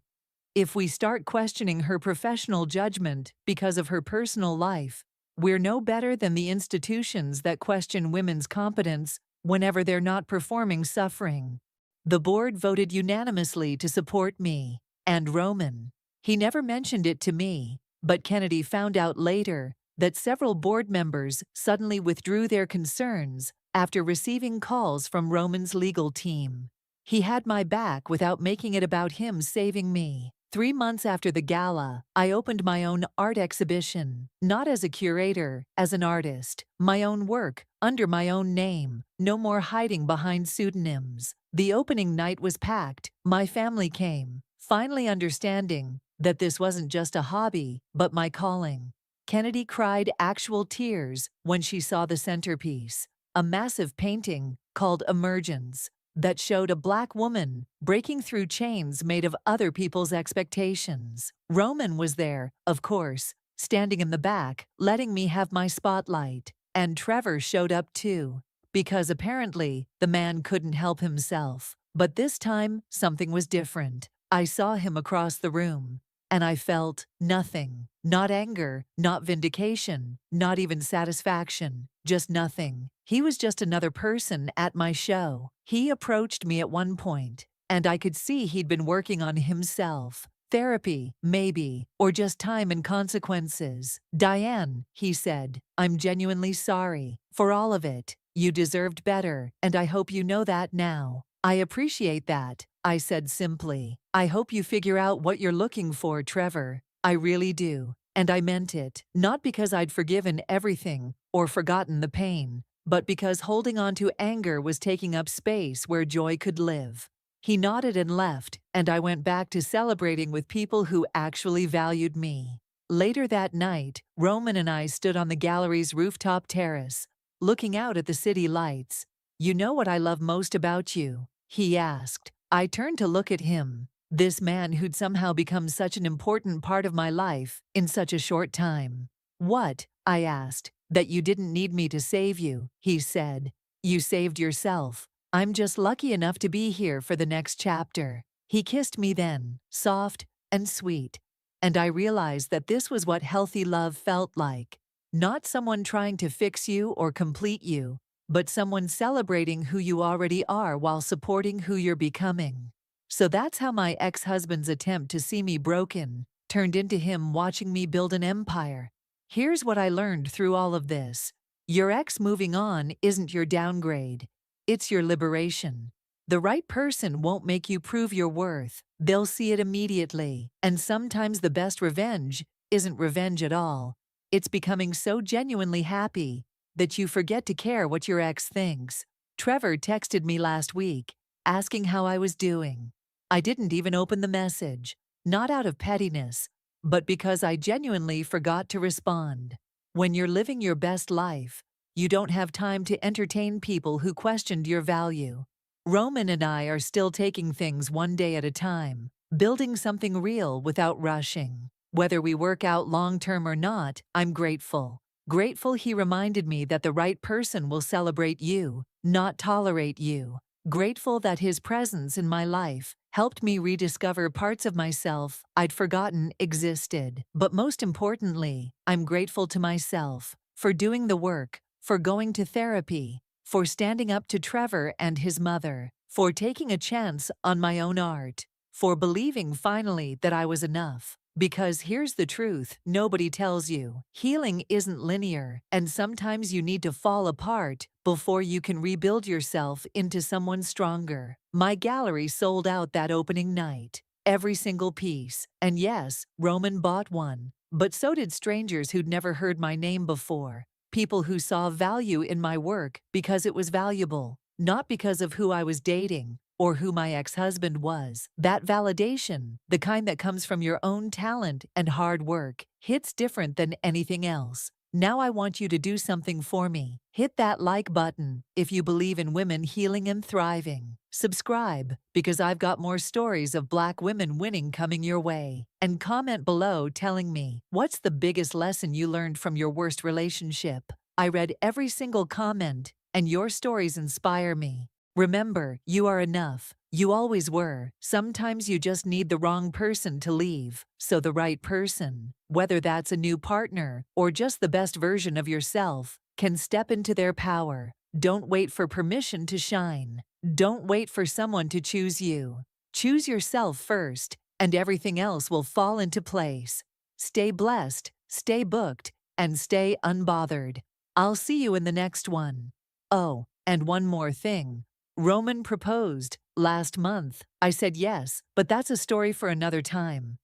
If we start questioning her professional judgment because of her personal life, we're no better than the institutions that question women's competence whenever they're not performing suffering. The board voted unanimously to support me and Roman. He never mentioned it to me, but Kennedy found out later that several board members suddenly withdrew their concerns after receiving calls from Roman's legal team. He had my back without making it about him saving me. 3 months after the gala, I opened my own art exhibition, not as a curator, as an artist. My own work, under my own name, no more hiding behind pseudonyms. The opening night was packed. My family came, finally understanding that this wasn't just a hobby, but my calling. Kennedy cried actual tears when she saw the centerpiece, a massive painting called Emergence, that showed a black woman breaking through chains made of other people's expectations. Roman was there, of course, standing in the back, letting me have my spotlight. And Trevor showed up too, because apparently the man couldn't help himself. But this time, something was different. I saw him across the room, and I felt nothing. Not anger, not vindication, not even satisfaction, just nothing. He was just another person at my show. He approached me at one point, and I could see he'd been working on himself. Therapy, maybe, or just time and consequences. "Diane," he said, "I'm genuinely sorry for all of it. You deserved better, and I hope you know that now." "I appreciate that," I said simply. "I hope you figure out what you're looking for, Trevor. I really do." And I meant it, not because I'd forgiven everything or forgotten the pain, but because holding on to anger was taking up space where joy could live. He nodded and left, and I went back to celebrating with people who actually valued me. Later that night, Roman and I stood on the gallery's rooftop terrace, looking out at the city lights. "You know what I love most about you?" he asked. I turned to look at him, this man who'd somehow become such an important part of my life in such a short time. "What?" I asked. "That you didn't need me to save you," he said. "You saved yourself. I'm just lucky enough to be here for the next chapter." He kissed me then, soft and sweet, and I realized that this was what healthy love felt like. Not someone trying to fix you or complete you, but someone celebrating who you already are while supporting who you're becoming. So that's how my ex-husband's attempt to see me broken turned into him watching me build an empire. Here's what I learned through all of this. Your ex moving on isn't your downgrade. It's your liberation. The right person won't make you prove your worth. They'll see it immediately. And sometimes the best revenge isn't revenge at all. It's becoming so genuinely happy that you forget to care what your ex thinks. Trevor texted me last week, asking how I was doing. I didn't even open the message, not out of pettiness, but because I genuinely forgot to respond. When you're living your best life, you don't have time to entertain people who questioned your value. Roman and I are still taking things one day at a time, building something real without rushing. Whether we work out long-term or not, I'm grateful. Grateful he reminded me that the right person will celebrate you, not tolerate you. Grateful that his presence in my life helped me rediscover parts of myself I'd forgotten existed. But most importantly, I'm grateful to myself for doing the work, for going to therapy, for standing up to Trevor and his mother, for taking a chance on my own art, for believing finally that I was enough. Because here's the truth nobody tells you. Healing isn't linear, and sometimes you need to fall apart before you can rebuild yourself into someone stronger. My gallery sold out that opening night. Every single piece. And yes, Roman bought one. But so did strangers who'd never heard my name before. People who saw value in my work because it was valuable, not because of who I was dating or who my ex-husband was. That validation, the kind that comes from your own talent and hard work, hits different than anything else. Now I want you to do something for me. Hit that like button if you believe in women healing and thriving. Subscribe, because I've got more stories of Black women winning coming your way. And comment below telling me, what's the biggest lesson you learned from your worst relationship? I read every single comment, and your stories inspire me. Remember, you are enough. You always were. Sometimes you just need the wrong person to leave, so the right person, whether that's a new partner or just the best version of yourself, can step into their power. Don't wait for permission to shine. Don't wait for someone to choose you. Choose yourself first, and everything else will fall into place. Stay blessed, stay booked, and stay unbothered. I'll see you in the next one. Oh, and one more thing. Roman proposed last month. I said yes, but that's a story for another time.